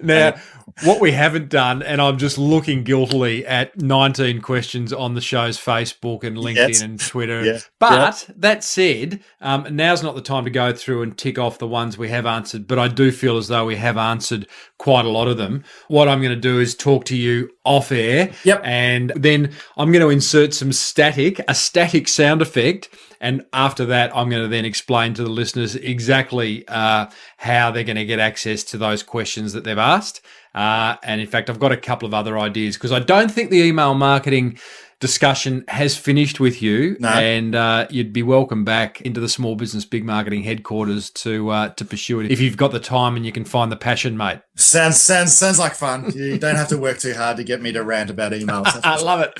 Now, what we haven't done, and I'm just looking guiltily at 19 questions on the show's Facebook and LinkedIn and Twitter. But that said, now's not the time to go through and tick off the ones we have answered, but I do feel as though we have answered quite a lot of them. What I'm going to do is talk to you off air, and then I'm going to insert a static sound effect. And after that, I'm going to then explain to the listeners exactly how they're going to get access to those questions that they've asked. And in fact, I've got a couple of other ideas because I don't think the email marketing discussion has finished with you. No. And you'd be welcome back into the Small Business Big Marketing headquarters to pursue it if you've got the time and you can find the passion, mate. Sounds like fun. You don't have to work too hard to get me to rant about emails. I love it.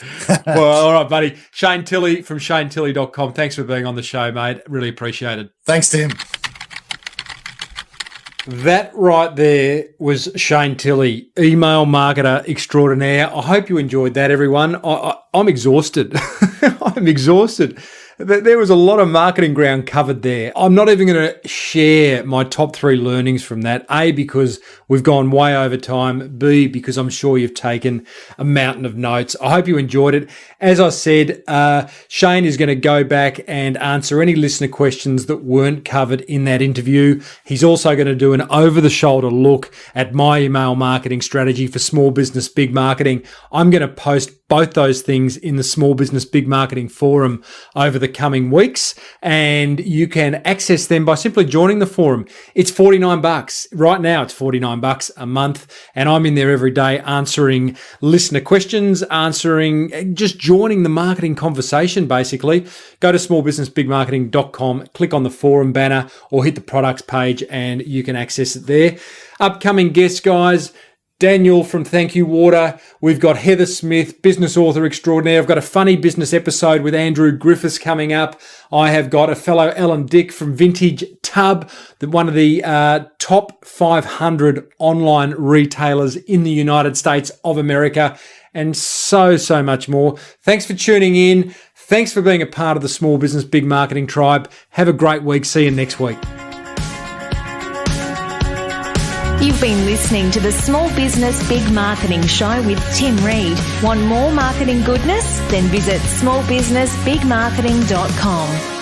Well, all right, buddy. Shayne Tilley from ShayneTilley.com. Thanks for being on the show, mate. Really appreciate it. Thanks, Tim. That right there was Shayne Tilley, email marketer extraordinaire. I hope you enjoyed that, everyone. I'm exhausted. I'm exhausted. There was a lot of marketing ground covered there. I'm not even going to share my top 3 learnings from that. A, because we've gone way over time. B, because I'm sure you've taken a mountain of notes. I hope you enjoyed it. As I said, Shayne is going to go back and answer any listener questions that weren't covered in that interview. He's also going to do an over-the-shoulder look at my email marketing strategy for Small Business Big Marketing. I'm going to post both those things in the Small Business Big Marketing forum over the coming weeks, and you can access them by simply joining the forum. It's $49. Right now it's $49 a month, and I'm in there every day answering listener questions, just joining the marketing conversation basically. Go to smallbusinessbigmarketing.com, click on the forum banner or hit the products page and you can access it there. Upcoming guests, guys: Daniel from Thank You Water. We've got Heather Smith, business author extraordinaire. I've got a funny business episode with Andrew Griffiths coming up. I have got a fellow Alan Dick from Vintage Tub, one of the top 500 online retailers in the United States of America, and so much more. Thanks for tuning in. Thanks for being a part of the Small Business Big Marketing tribe. Have a great week. See you next week. You've been listening to the Small Business Big Marketing Show with Tim Reid. Want more marketing goodness? Then visit smallbusinessbigmarketing.com.